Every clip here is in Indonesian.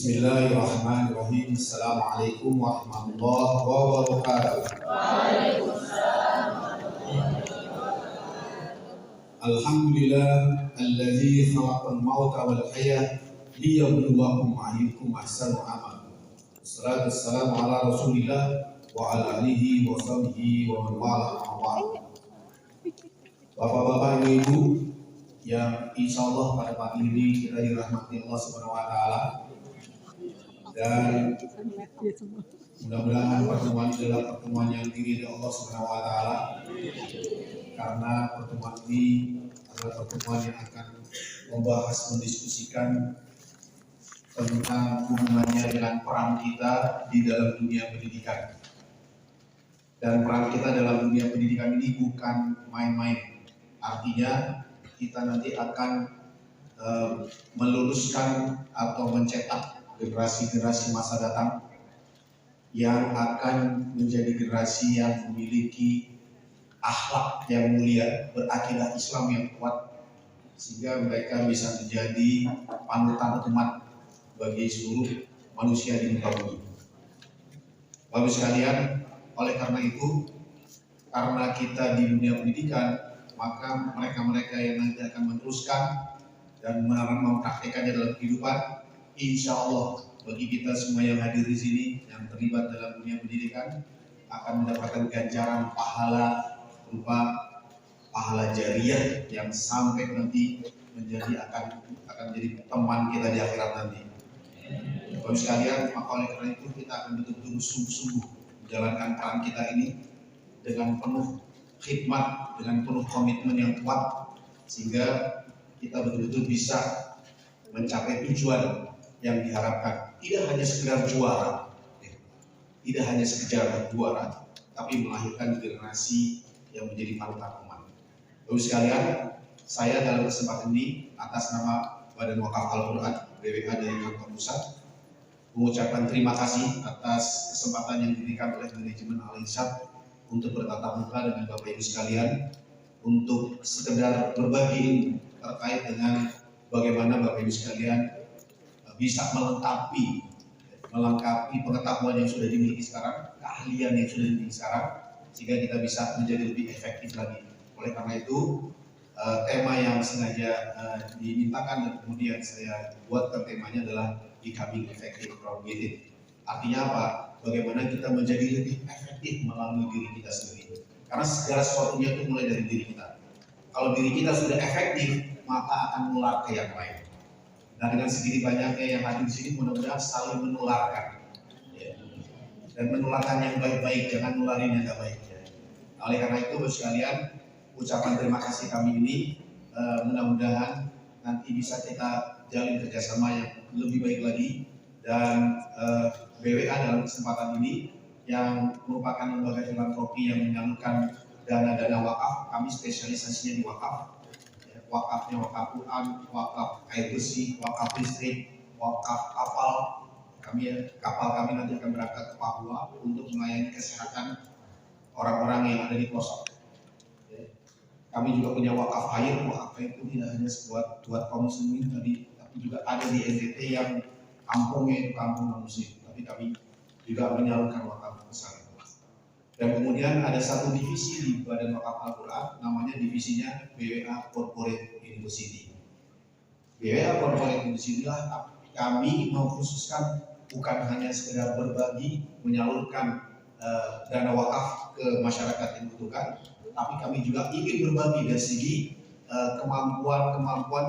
Bismillahirrahmanirrahim. Assalamualaikum warahmatullahi wabarakatuh. Waalaikumsalam. Alhamdulillah alladzi khalaqal mauta wal hayata liyabluwakum ayyukum ahsanu amala. Wassalatu wassalamu ala Rasulillah wa ala alihi wa sahbihi wa man wala amma ba'd. Bapak-bapak, ibu-ibu yang insyaallah pada pagi ini kita dirahmati Allah Subhanahu wa taala. Dan mudah-mudahan pertemuan ini adalah pertemuan yang diridhoi Allah Subhanahu wa taala, karena pertemuan ini adalah pertemuan yang akan membahas, mendiskusikan tentang hubungannya dengan peran kita di dalam dunia pendidikan. Dan peran kita dalam dunia pendidikan ini bukan main-main. Artinya kita nanti akan meluluskan atau mencetak generasi-generasi masa datang yang akan menjadi generasi yang memiliki akhlak yang mulia, berakidah Islam yang kuat, sehingga mereka bisa menjadi panutan umat bagi seluruh manusia di muka bumi. Bapak sekalian, oleh karena itu, karena kita di dunia pendidikan, maka mereka-mereka yang nanti akan meneruskan dan mempraktekannya dalam kehidupan, insya Allah bagi kita semua yang hadir di sini yang terlibat dalam dunia pendidikan akan mendapatkan ganjaran pahala berupa pahala jariah yang sampai nanti akan menjadi teman kita di akhirat nanti. Bapak sekalian, maka oleh karena itu kita akan betul-betul sungguh-sungguh menjalankan peran kita ini dengan penuh khidmat, dengan penuh komitmen yang kuat, sehingga kita betul-betul bisa mencapai tujuan yang diharapkan. Tidak hanya sekedar juara, tidak hanya sekedar juara, tapi melahirkan generasi yang menjadi panutan umat. Bapak sekalian, saya dalam kesempatan ini atas nama Badan Wakaf Al-Quran BWA dari kantor pusat mengucapkan terima kasih atas kesempatan yang diberikan oleh manajemen Al-Irsyad untuk bertatap muka dengan Bapak Ibu sekalian, untuk sekedar berbagi ilmu terkait dengan bagaimana Bapak Ibu sekalian bisa melengkapi pengetahuan yang sudah dimiliki sekarang, keahlian yang sudah dimiliki sekarang, sehingga kita bisa menjadi lebih efektif lagi. Oleh karena itu, tema yang sengaja dimintakan dan kemudian saya buatkan temanya adalah becoming effective from within. Artinya apa? Bagaimana kita menjadi lebih efektif melalui diri kita sendiri. Karena segala sesuatunya itu mulai dari diri kita. Kalau diri kita sudah efektif, maka akan menular ke yang lain. Dan dengan segini banyaknya yang hadir di sini, mudah-mudahan saling menularkan, ya. Dan menularkan yang baik-baik, jangan nularin yang tidak baik. Ya. Oleh karena itu, Bapak sekalian, ucapan terima kasih kami ini mudah-mudahan nanti bisa kita jalin kerjasama yang lebih baik lagi, dan BWA dalam kesempatan ini yang merupakan lembaga filantropi yang menyalurkan dana-dana wakaf. Kami spesialisasinya di wakaf. Wakafnya wakaf Quran, wakaf air bersih, wakaf listrik, wakaf kapal. Kapal kami nanti akan berangkat ke Papua untuk melayani kesehatan orang-orang yang ada di pelosok. Kami juga punya wakaf air. Wakaf air itu tidak hanya buat kaum muslimin tadi, tapi juga ada di NTT yang kampungnya itu kampung non-muslim. Tapi kami juga menyalurkan wakaf besar. Dan kemudian ada satu divisi di Badan Wakaf Al-Quran, namanya divisinya BWA Corporate University. BWA Corporate University lah kami mengkhususkan bukan hanya sekedar berbagi, menyalurkan dana wakaf ke masyarakat yang membutuhkan, tapi kami juga ingin berbagi dari segi kemampuan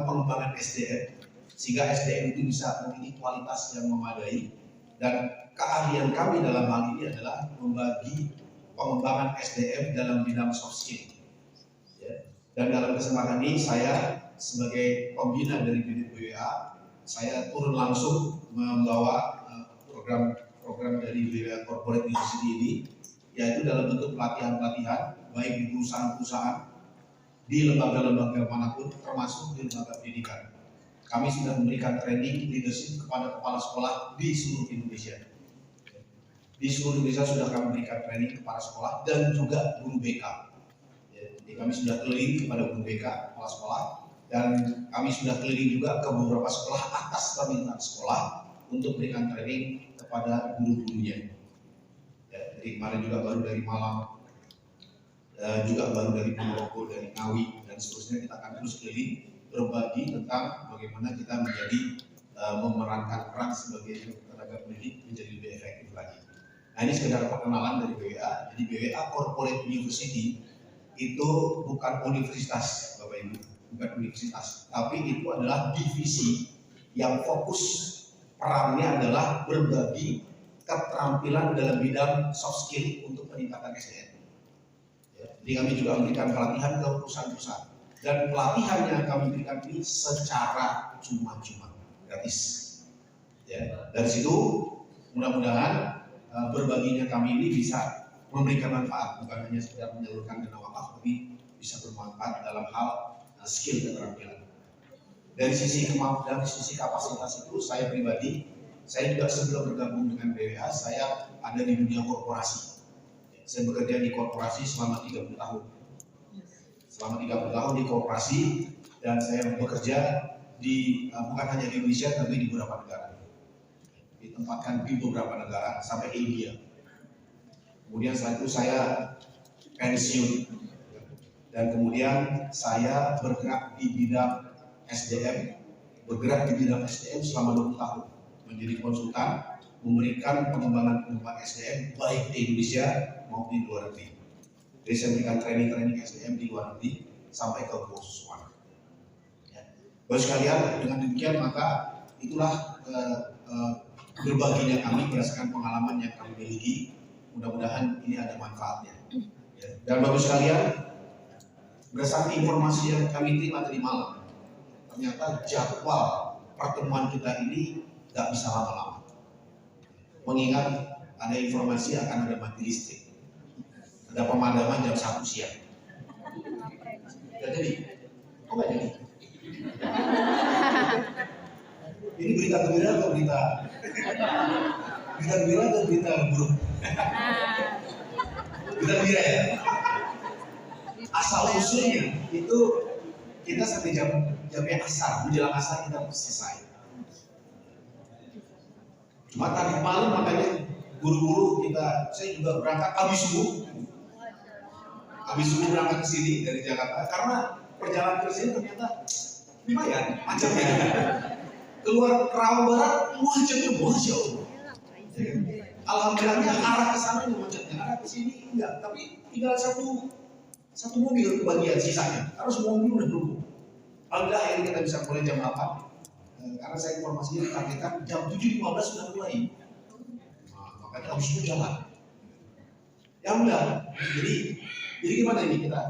pengembangan SDM, sehingga SDM itu bisa memiliki kualitas yang memadai. Dan keahlian kami dalam hal ini adalah membagi pengembangan SDM dalam bidang soft skill. Ya. Dan dalam kesempatan ini saya sebagai pembina dari unit BWA, saya turun langsung membawa program dari BWA Corporate University ini, yaitu dalam bentuk pelatihan-pelatihan baik di perusahaan-perusahaan, di lembaga-lembaga manapun, termasuk di lembaga pendidikan. Kami sudah memberikan training leadership kepada kepala sekolah di seluruh Indonesia. Di seluruh Indonesia sudah kami berikan training kepada sekolah dan juga guru BK. Jadi kami sudah keliling kepada guru BK, kepala sekolah, dan kami sudah keliling juga ke beberapa sekolah atas permintaan sekolah untuk berikan training kepada guru-gurunya. Ya, jadi kemarin juga baru dari Malang, juga baru dari Ponorogo, dari Ngawi, dan seterusnya. Kita akan terus keliling berbagi tentang bagaimana kita menjadi memerankan peran sebagai tenaga pendidik menjadi lebih efektif lagi. Nah, ini sekedar perkenalan dari BWA. Jadi BWA Corporate University itu bukan universitas, Bapak Ibu, bukan universitas, tapi itu adalah divisi yang fokus perannya adalah berbagi keterampilan dalam bidang soft skill untuk peningkatan SDM. Ya, jadi kami juga memberikan pelatihan ke perusahaan-perusahaan, dan pelatihan yang kami berikan ini secara cuma-cuma, gratis. Ya, dari situ mudah-mudahan berbaginya kami ini bisa memberikan manfaat, bukan hanya sekedar menyalurkan dana wakaf, tapi bisa bermanfaat dalam hal skill keterampilan. Dari sisi kapasitas itu, saya pribadi, saya juga sebelum bergabung dengan BWA, saya ada di dunia korporasi. Saya bekerja di korporasi selama 30 tahun. Selama 30 tahun di korporasi, dan saya bekerja di bukan hanya di Indonesia, tapi di beberapa negara. Ditempatkan di beberapa negara sampai ke India. Kemudian setelah itu saya pensiun, dan kemudian saya bergerak di bidang SDM, selama 20 tahun, menjadi konsultan, memberikan pengembangan SDM baik di Indonesia maupun di luar negeri. Jadi saya memberikan training SDM di luar negeri sampai ke Botswana. Ya. Bapak sekalian, dengan demikian maka itulah berbaginya kami berdasarkan pengalaman yang kami miliki. Mudah-mudahan ini ada manfaatnya. Ya. Dan Bapak sekalian, berdasarkan informasi yang kami terima tadi malam, ternyata jadwal pertemuan kita ini nggak bisa lama-lama. Mengingat ada informasi akan ada mati listrik, ada pemadaman jam 1 siang. Nggak jadi? Kok nggak jadi? Ini berita gembira atau berita gembira atau berita buruk? Berita gembira ya. Asal usulnya itu kita sampai jamnya asar, menjelang asar kita selesai. Cuma tadi malam makanya guru-guru saya juga berangkat habis subuh berangkat ke sini dari Jakarta, karena perjalanan ke sini ternyata lumayan macetnya. Keluar Kerawang Barat macetnya Masya Allah. Alhamdulillahnya arah ke sana macetnya, arah ke sini enggak, tapi tinggal satu mobil kebagian sisanya, karena semua mobil udah berhubung. Alhamdulillah akhirnya kita bisa mulai jam 8, karena saya informasinya ditargetkan jam 7.15 sudah mulai. Nah, makanya habis itu jalan. Ya udah, jadi gimana ini kita?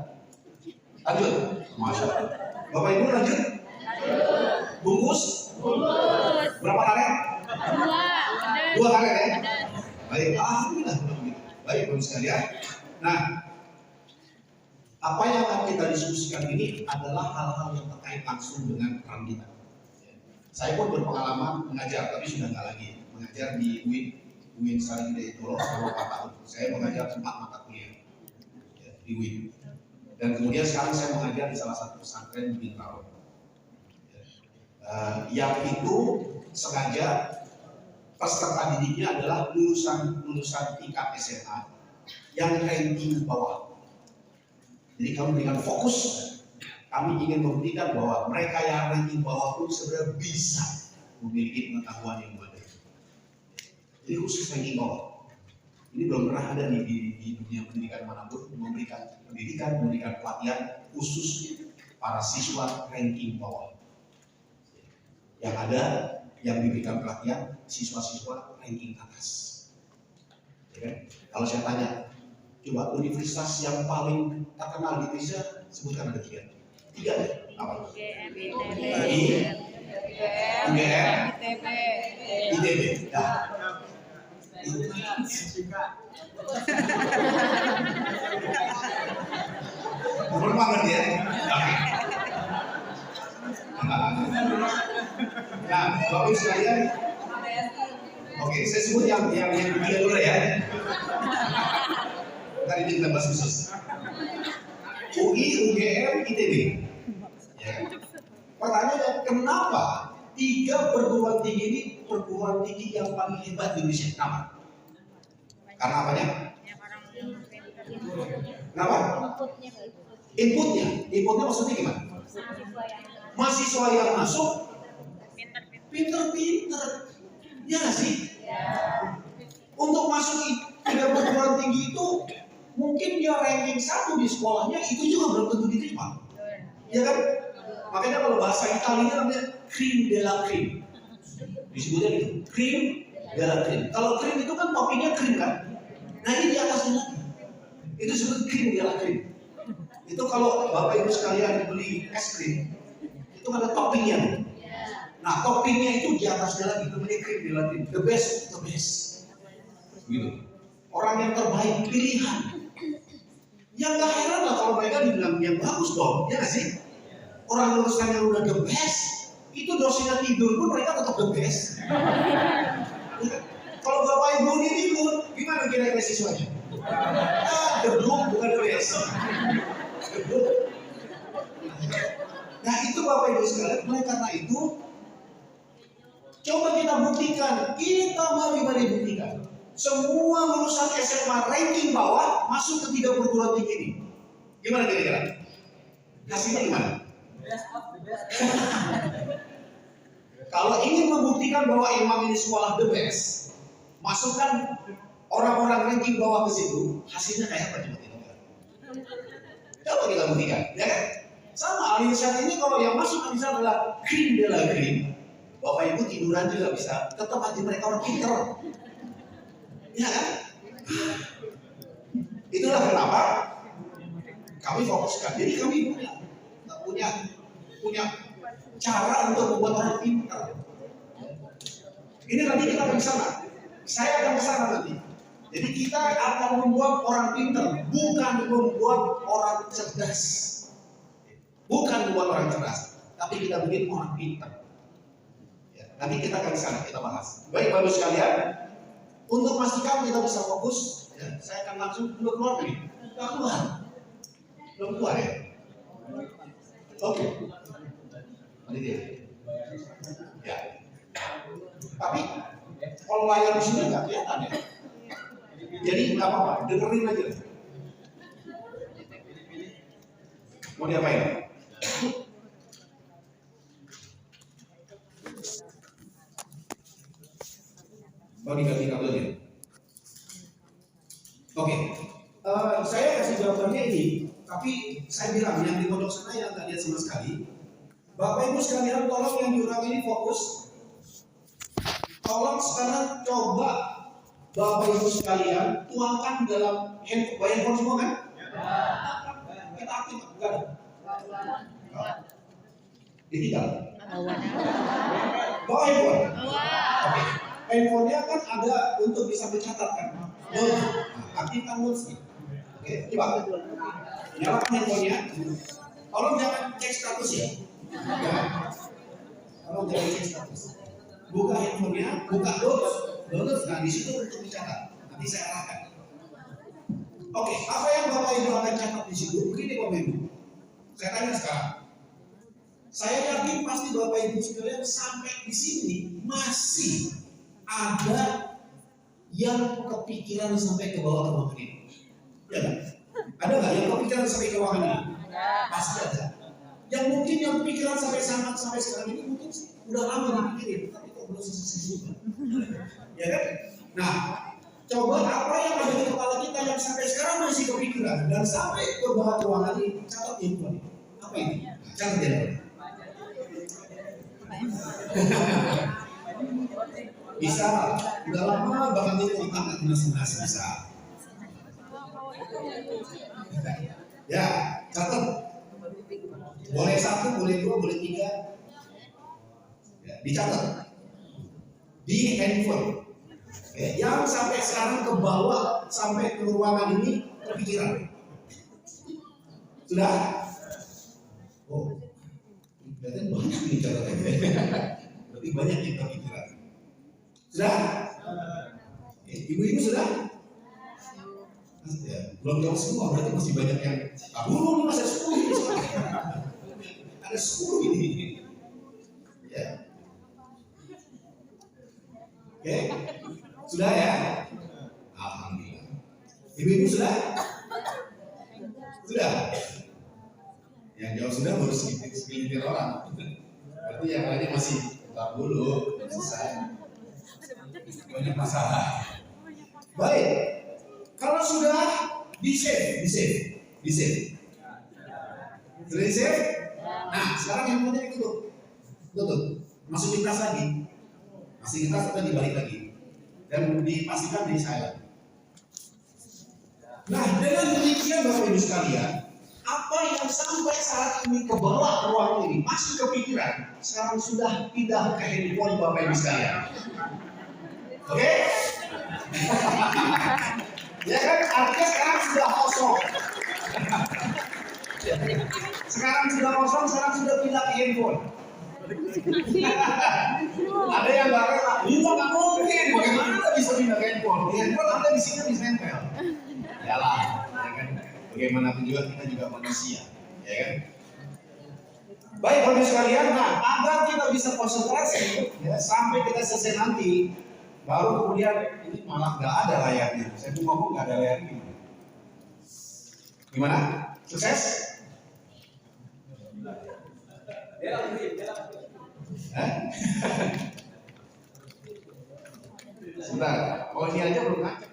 Lanjut, Masya Allah. Bapak Ibu lanjut? Bungkus? Berapa karet? 2 karet ya? Baik, alhamdulillah. Baik, Bapak sekalian. Nah, apa yang akan kita diskusikan ini adalah hal-hal yang terkait langsung dengan peran kita. Saya pun berpengalaman mengajar, tapi sudah nggak lagi mengajar di UIN Sarjana Tolo selama 4 tahun. Saya mengajar 4 mata kuliah di UIN. Dan kemudian sekarang saya mengajar di salah satu pesantren di Bintaro. Yang itu sengaja peserta didiknya adalah lulusan tingkat SMA yang ranking bawah. Jadi kami dengan fokus, kami ingin membuktikan bahwa mereka yang ranking bawah pun sebenarnya bisa memiliki pengetahuan yang memadai. Jadi khusus ranking bawah, ini belum pernah ada di dunia pendidikan manapun memberikan pelatihan khusus para siswa ranking bawah. Yang ada yang diberikan pelatihan siswa-siswa ranking atas. Ya kan? Kalau saya tanya, coba universitas yang paling terkenal di Indonesia, sebutkan ada 3. 3 apa? UGM, ITB. Umur banget ya. Nah, Bapak sekalian, oke, saya sebut yang dunia dulu ya. Tadi kita bahas khusus. UI, UGM, ITB. Ya. Pertanyaannya, kenapa 3 perguruan tinggi ini perguruan tinggi yang paling hebat di Indonesia. Kenapa? Karena apanya? Kenapa? Inputnya maksudnya gimana? Mahasiswa yang masuk pinter-pinter, ya nggak sih? Untuk masuk ke perguruan tinggi itu mungkin dia ranking 1 di sekolahnya, itu juga belum tentu diterima, ya kan? Makanya kalau bahasa Italia namanya creme de la creme, disebutnya gitu, creme de la creme. Kalau creme itu kan toppingnya krim kan? Nah ini di atasnya lagi, itu disebut creme de la creme. Itu kalau Bapak Ibu sekalian beli es krim, itu ada toppingnya. Nah toppingnya itu di atasnya lagi, itu namanya creme de la creme, the best of the best. Gitu. Orang yang terbaik, pilihan. Yang gak heran lah kalau mereka dibilang yang bagus dong, ya gak sih? Orang lulusan yang udah the best, itu dosennya tidur pun mereka tetap the best. Kalau Bapak Ibu ini tidur, gimana kira-kira siswanya? Gedung bukan the best. Gedung. Nah itu Bapak Ibu sekalian, mulai karena itu coba kita buktikan, kita mari buktikan. Semua lulusan SMA ranking bawah masuk ke 3 perguruan tinggi ini. Gimana kira-kira? Hasilnya gimana? Kalau ingin membuktikan bahwa emang ini sekolah the best, masukkan orang-orang ranking bawah ke situ, hasilnya kayak apa coba kita lihat. Coba kita buktikan, ya kan? Sama Alinsat ini kalau yang masuk Alinsat adalah creme de la creme. Bapak Ibu tiduran juga bisa, tetap aja mereka orang pinter. Ya kan? Itulah kenapa kami fokuskan. Jadi kami punya cara untuk membuat orang pintar. Ini nanti kita akan ke sana. Saya akan ke sana nanti. Jadi kita akan membuat orang pintar, bukan membuat orang cerdas. Bukan membuat orang cerdas, tapi kita bikin orang pintar. Ya, nanti kita akan ke sana, kita bahas. Baik Bapak sekalian, untuk memastikan kita bisa fokus, ya, saya akan langsung keluar nih. Belum keluar ya? Oke. Ini dia. Ya. Tapi kalau layar di sini nggak kelihatan ya. Jadi nggak apa-apa, dengerin aja. Mau diapain? Mau diganti kabelnya? Oke. Saya kasih jawabannya ini, tapi saya bilang yang di pojok sana yang nggak lihat sama sekali. Bapak Ibu sekalian, tolong yang diulang ini fokus. Tolong sekarang coba Bapak Ibu sekalian tuangkan dalam handphone semua kan? Kita aktif bukan? Ditinggal. Bawa handphone. Oke. Handphonenya kan ada untuk bisa mencatat kan? Aktifkan notes-nya. Oke, coba. Nyalakan handphonenya. Tolong jangan cek status ya. Tolong jangan cek status. Buka handphonenya, buka notes. Nah di situ untuk mencatat. Nanti saya arahkan. Oke, apa yang Bapak Ibu akan catat di situ? Begini Bapak Ibu. Saya tanya sekarang. Saya yakin pasti Bapak Ibu sekalian sampai di sini masih ada yang kepikiran sampai ke bawah ruangan ini. Ya kan? Ada nggak yang kepikiran sampai ke ruangan ini? Pasti ada. Yang mungkin yang kepikiran sampai sekarang ini mungkin udah lama dipikirin, tapi kok belum selesai juga. Ya kan? Nah, coba apa yang ada di kepala kita yang sampai sekarang masih kepikiran dan sampai ke bawah ruangan ini, catat ini. Apa ini? Catat ya. Bisa, udah lama banget itu kontak masing-masing bisa. Ya, catat. Boleh 1, boleh 2, boleh 3. Ya, dicatat di handphone. Yang sampai sekarang ke bawah sampai ke ruangan ini kepikiran. Sudah? Oh, berarti banyak nih catatannya. Lebih banyak yang kepikiran. Sudah? Ibu-ibu sudah? Ya, belum jauh semua, berarti masih banyak yang dulu nih masih 10 ini. Ada 10 ini. Ya. Oke? Sudah ya? Alhamdulillah. Ibu-ibu sudah? Sudah? Yang jawab sudah baru segelintir orang. Berarti yang lainnya masih tak dulu, belum selesai. Banyak masalah. Baik. Kalau sudah di save. Sudah di save? Nah, sekarang handphonenya ditutup. Masukin tas lagi. Masukin tas atau dibalik lagi. Dan dipastikan di silent. Nah, dengan demikian Bapak Ibu sekalian, apa yang sampai saat ini ke bawah ruang ini masih kepikiran, sekarang sudah pindah ke handphone Bapak Ibu sekalian. Oke? Ya kan, artinya sekarang sudah kosong. Sekarang sudah pindah ke handphone. Ada yang nggak rela, ini nggak mungkin. Bagaimana bisa pindah ke handphone? Di handphone Anda di sini bisa nempel. Yalah, ya kan? Bagaimanapun juga kita juga manusia, ya kan? Baik Bapak sekalian, nah agar kita bisa konsentrasi, ya, sampai kita selesai nanti, baru kemudian ini malah nggak ada layarnya. Saya tuh ngomong nggak ada layarnya. Gimana? Sukses? Sebentar, oh ini aja belum ngacak.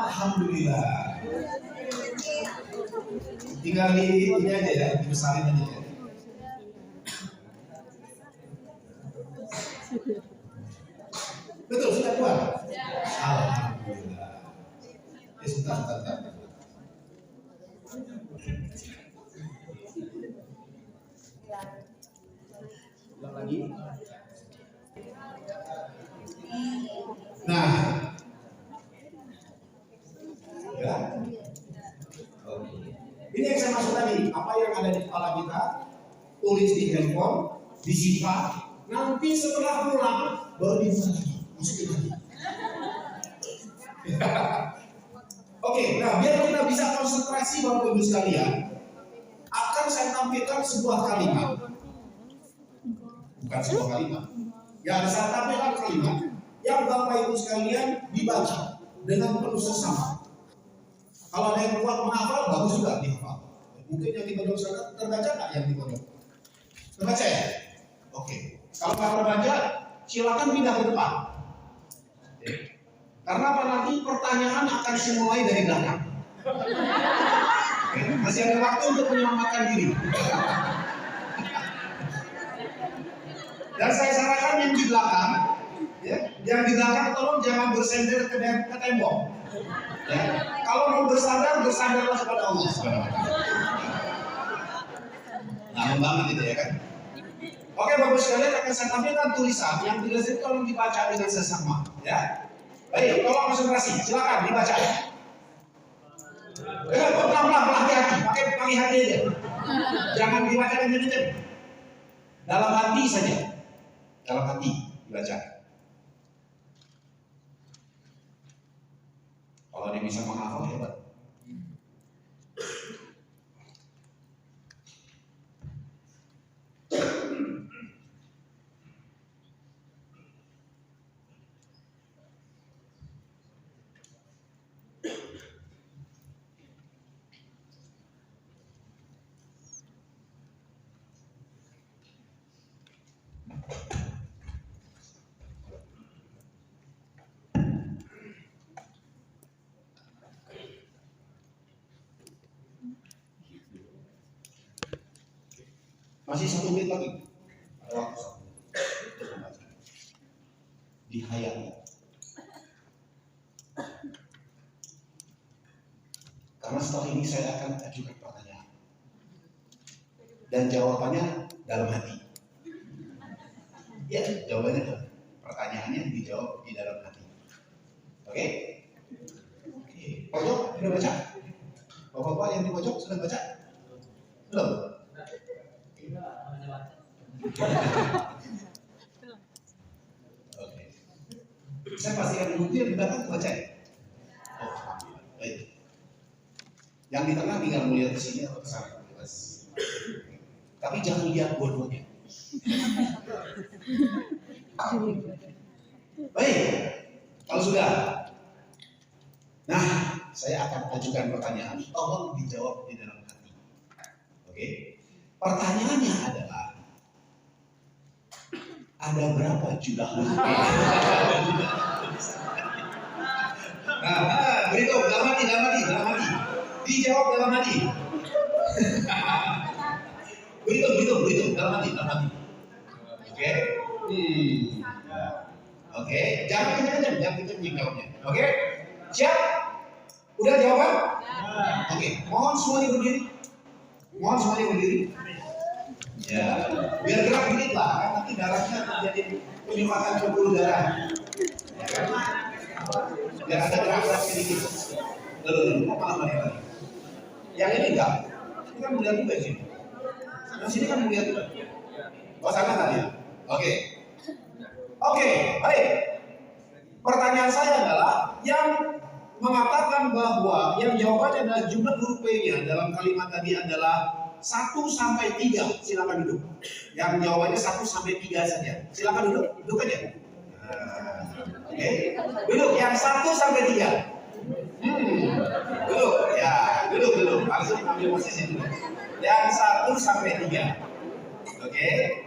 Alhamdulillah. Tinggal ini aja ya, dibesarin aja ya. Betul, sudah keluar? Alhamdulillah. Ya, sebentar. Ulang lagi. Nah, ya. Ini yang saya maksud tadi, apa yang ada di kepala kita, tulis di handphone, disimpan, nanti setelah pulang baru dibuka lagi, masukin lagi. Oke, nah biar kita bisa konsentrasi Bapak Ibu sekalian, akan saya tampilkan sebuah kalimat, bukan sebuah kalimat, ya saya tampilkan kalimat yang Bapak Ibu sekalian dibaca dengan penuh seksama. Kalau ada yang kuat menghafal, bagus juga dihafal. Mungkin yang di pondok sana terbaca nggak yang di pondok? Terbaca ya? Oke. Kalau nggak terbaca, silakan pindah ke depan. Oke. Karena apa, nanti pertanyaan akan dimulai dari belakang. Oke. Masih ada waktu untuk menyelamatkan diri. Dan saya sarankan yang di belakang, ya, yang di belakang tolong jangan bersender ke tembok. Ya. Kalau mau bersandarlah kepada Allah SWT. Nah, banget itu ya kan. Oke Bapak sekalian, akan saya tampilkan tulisan yang tulis itu tolong dibaca dengan seksama. Ya. Baik, tolong konsentrasi, silakan dibaca. Pelan-pelan, hati-hati, pakai hati aja. Jangan dibaca kenceng-kenceng. Dalam hati saja. Dalam hati dibaca. Kalau dia bisa menghafal hebat. Masih 1 menit lagi. Ada waktu 1 menit untuk membaca. Dihayati. Karena setelah ini saya akan ajukan pertanyaan. Dan jawabannya dalam hati. Ya, jawabannya dalam. Pertanyaannya dijawab di dalam hati. Oke? Oke. Pojok, sudah baca? Bapak-bapak yang di pojok sudah baca? Belum? Oke. Saya pastikan dulu yang di belakang baca ya? Oh, baik. Yang di tengah tinggal melihat ke sini atau ke sana. Tapi jangan lihat dua-duanya. Baik, kalau sudah. Nah, saya akan ajukan pertanyaan, tolong dijawab di dalam hati. Oke? Pertanyaannya adalah, ada berapa jumlah huruf P? Nah, beritahu dalam hati. Dijawab dalam hati. Beritahu dalam hati. Oke? Oke, jangan kenceng jawabnya. Oke? Siap? Udah jawaban? Oke, mohon semuanya berdiri. Ya, biar gerak dikit lah, kan nanti darahnya terjadi penyumbatan pembuluh darah. Ya kan? Biar ada gerak sedikit. Lalu, malah lagi. Yang ini enggak. Ini kan melihat juga sini. Yang sini kan melihat juga. Oh, sana tadi. Oke, baik. Pertanyaan saya adalah yang mengatakan bahwa yang jawabannya adalah jumlah huruf P-nya dalam kalimat tadi adalah 1 sampai 3. Silakan duduk. Yang jawabannya 1 sampai 3 saja. Silakan duduk aja. Oke. Duduk yang 1 sampai 3. Duduk. Ya, duduk. Langsung ambil posisi dulu. Yang 1 sampai 3. Oke.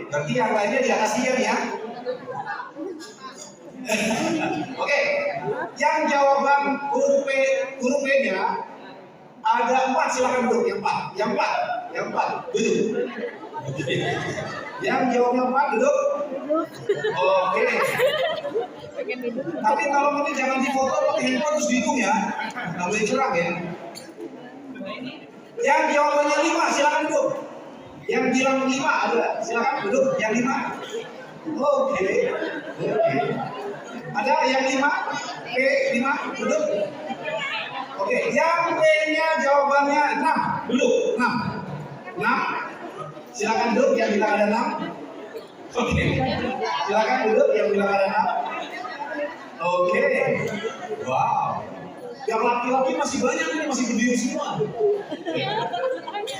Berarti yang lainnya di atas 3 ya. Oke. Yang jawaban huruf P-nya ada 4, silakan duduk. Yang 4. Duduk. Yang jawabnya 4 duduk. Oke. Tapi kalau ini jangan difoto pakai handphone terus dihitung ya. Nggak boleh curang ya. Yang jawabannya 5, silakan duduk. Yang bilang 5 ada, silakan duduk. Yang 5. Oke. Ada yang 5? P5 duduk. Oke, yang P-nya jawabannya 6. Duduk, 6. Silakan duduk yang bilang ada 6. Oke. Silakan duduk yang bilang ada 6. Oke. Wow. Yang laki-laki masih banyak ini, masih berdiri semua.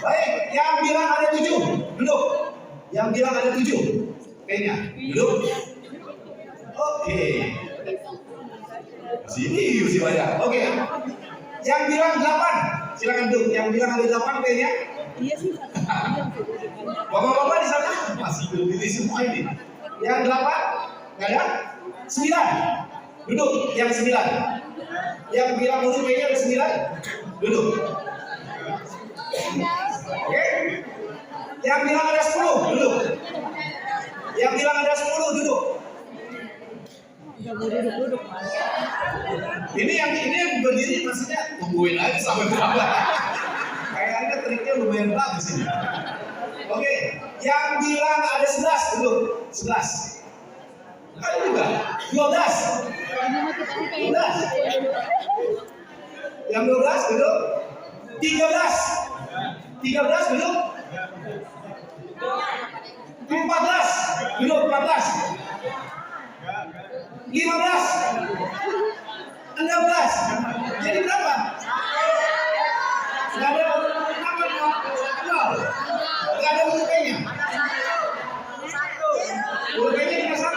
Baik, yang bilang ada 7, duduk. Yang bilang ada 7, P-nya, duduk. Oke. Masih banyak. Oke. Yang bilang 8, silakan duduk. Yang bilang ada 8 P-nya. Iya sih. Bapak-bapak di sana masih berdiri semua ini. Yang 8, nggak ada? 9, duduk. Yang 9. Yang bilang huruf P-nya ada 9, duduk. Oke. Yang bilang ada 10, duduk. Yang bilang ada 10, duduk. Duduk. Ini yang berdiri maksudnya tungguin aja sampai berapa. Kayaknya triknya lumayan bagus ini. Oke, yang bilang ada 11, duduk. 11. Ada juga 12. Yang 12 duduk. 13 duduk. 14 duduk. 14. 15. 16. Jadi berapa? Nggak ada huruf P-nya. Huruf P-nya cuma 1.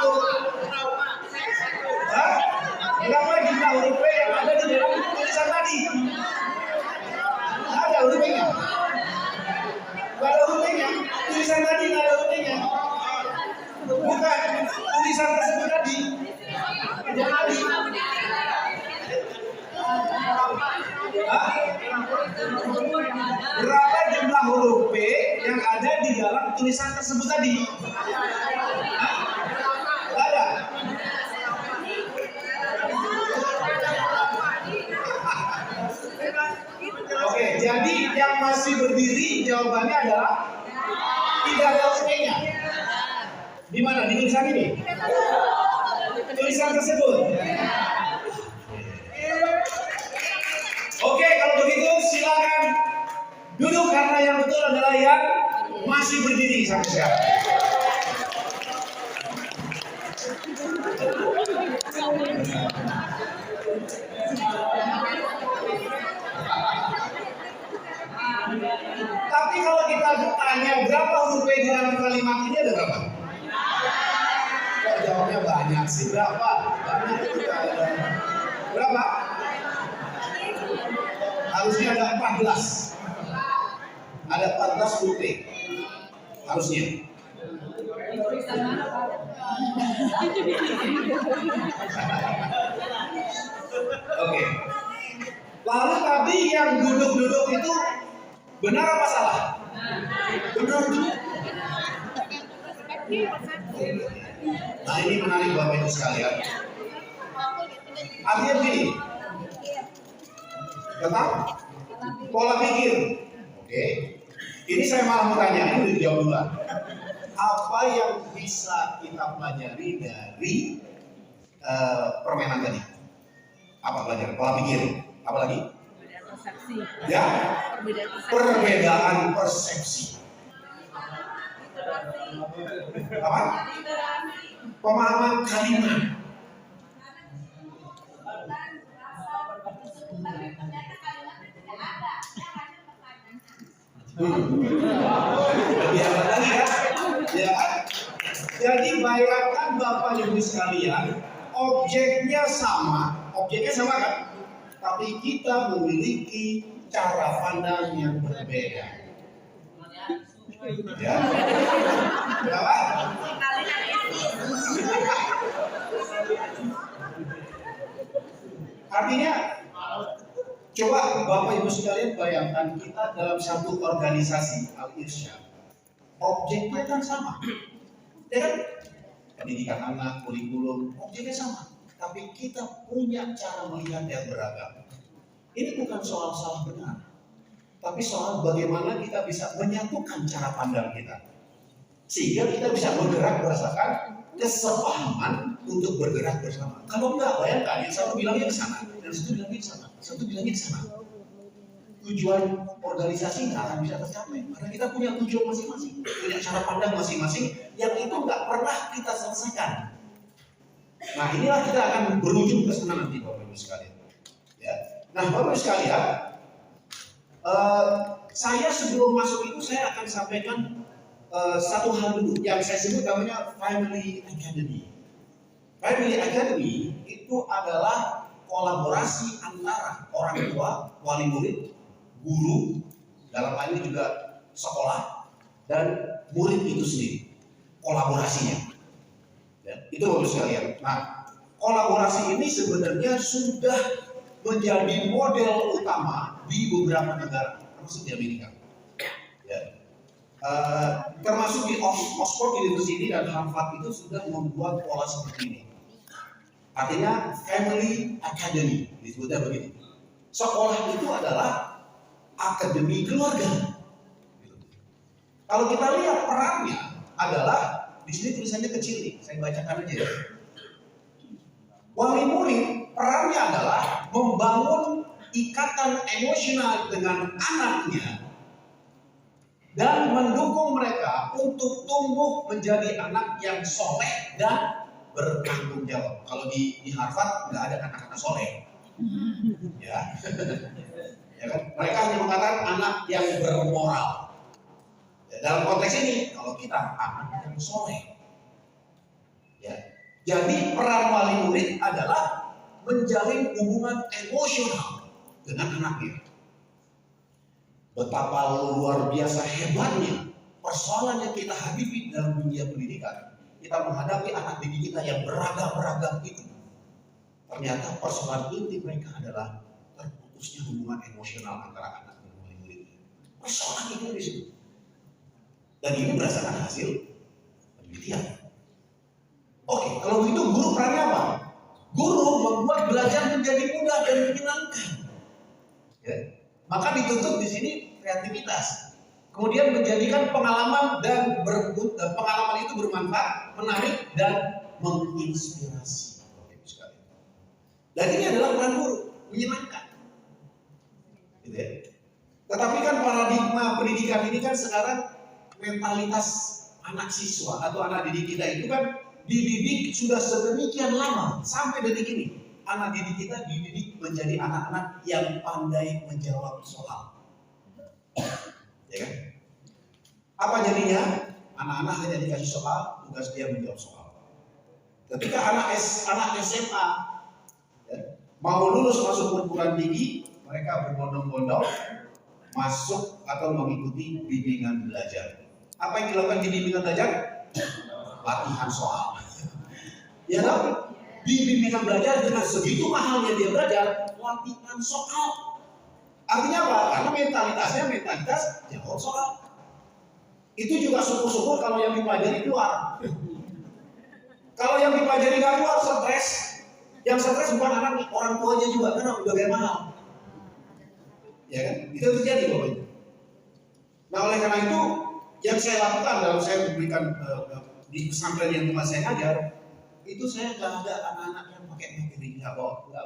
Berapa jumlah huruf P yang ada di dalam tulisan tadi? Nggak ada huruf P-nya. Nggak ada huruf P-nya. Tulisan tadi nggak ada huruf P-nya. Bukan tulisan tersebut tadi. Yang tadi. tulisan tersebut tadi? Nggak ada. Oke, jadi yang masih berdiri jawabannya adalah tidak ada O-nya. Di mana? Di tulisan ini? Tulisan tersebut. Oke, kalau begitu silakan duduk karena yang betul adalah yang masih berdiri sampai sekarang. Tapi kalau kita tanya berapa huruf P di dalam kalimat ini ada berapa? Kok jawabnya banyak sih? Berapa? Banyak juga ada. Berapa? Harusnya ada 14. Ada 14 huruf P. Harusnya. Oke. Lalu tadi yang duduk-duduk itu benar apa salah? Benar juga. Nah ini menarik Bapak Ibu sekalian. Artinya begini. Tentang pola pikir. Oke. Ini saya malah mau tanya, ini dijawab dulu. Apa yang bisa kita pelajari dari permainan tadi? Apa pelajaran? Pola pikir. Apa lagi? Persepsi. Ya. Perbedaan persepsi. Apa? Pemahaman kalimat. Lebih apa lagi kan? Ya. Jadi bayangkan Bapak Ibu sekalian, objeknya sama kan? Tapi kita memiliki cara pandang yang berbeda. Ya. Kenapa? Artinya, coba Bapak Ibu sekalian bayangkan kita dalam satu organisasi Al-Irsyad. Objeknya kan sama. Ya kan? Pendidikan anak, kurikulum, objeknya sama. Tapi kita punya cara melihat yang beragam. Ini bukan soal salah benar. Tapi soal bagaimana kita bisa menyatukan cara pandang kita. Sehingga kita bisa bergerak berdasarkan kesepahaman untuk bergerak bersama. Kalau enggak, bayangkan yang satu bilangnya ke sana, dan satu bilangnya ke sana, satu bilangnya ke sana. Tujuan organisasi nggak akan bisa tercapai karena kita punya tujuan masing-masing, punya cara pandang masing-masing yang itu nggak pernah kita selesaikan. Nah inilah kita akan berujung ke sana nanti Bapak Ibu sekalian. Ya. Nah Bapak Ibu sekalian, saya sebelum masuk itu saya akan sampaikan satu hal dulu yang saya sebut namanya Family Academy. Family Academy itu adalah kolaborasi antara orang tua, wali murid, guru, dalam hal ini juga sekolah, dan murid itu sendiri. Kolaborasinya. Ya, itu bagus sekalian. Nah, kolaborasi ini sebenarnya sudah menjadi model utama di beberapa negara, termasuk di Amerika. Ya. Termasuk di Oxford University dan Harvard itu sudah membuat pola seperti ini. Artinya Family Academy disebutnya begitu. Sekolah itu adalah akademi keluarga. Kalau kita lihat perannya adalah di sini tulisannya kecil nih, saya bacakan aja ya. Wali murid perannya adalah membangun ikatan emosional dengan anaknya dan mendukung mereka untuk tumbuh menjadi anak yang soleh dan bertanggung jawab. Kalau di Harvard nggak ada kata-kata soleh, ya, ya kan? Mereka hanya mengatakan anak yang bermoral. Ya, dalam konteks ini, kalau kita anak yang soleh, ya. Jadi peran wali murid adalah menjalin hubungan emosional dengan anaknya. Betapa luar biasa hebatnya persoalan yang kita hadapi dalam dunia pendidikan. Kita menghadapi anak didik kita yang beragam-ragam itu. Ternyata persoalan inti mereka adalah terputusnya hubungan emosional antara anak dan wali murid. Persoalan itu di situ. Dan ini berdasarkan hasil penelitian. Oke, kalau begitu guru perannya apa? Guru membuat belajar menjadi mudah dan menyenangkan. Ya. Maka dituntut di sini kreativitas. Kemudian menjadikan pengalaman pengalaman itu bermanfaat, menarik dan menginspirasi. Dan ini adalah peran guru, menyenangkan. Gitu ya. Tetapi kan paradigma pendidikan ini kan sekarang mentalitas anak siswa atau anak didik kita itu kan dididik sudah sedemikian lama sampai detik ini. Anak didik kita dididik menjadi anak-anak yang pandai menjawab soal. Ya kan? Apa jadinya? Anak-anak hanya dikasih soal, tugas dia menjawab soal. Ketika anak SMA ya, mau lulus masuk perguruan tinggi, mereka berbondong-bondong masuk atau mengikuti bimbingan belajar. Apa yang dilakukan di bimbingan belajar? Latihan soal. Ya kan? Di bimbingan belajar dengan segitu mahalnya dia belajar, latihan soal. Artinya apa? Karena mentalitas jawab soal. Itu juga syukur-syukur kalau yang dipelajari keluar. Kalau yang dipelajari nggak keluar, stres. Yang stres bukan anak, orang tuanya juga, karena udah bayar mahal. Ya kan? Itu terjadi Bapak Ibu. Nah oleh karena itu, yang saya lakukan dalam saya memberikan di pesantren yang tempat saya ngajar, itu saya nggak ada anak-anak yang pakai materi, nggak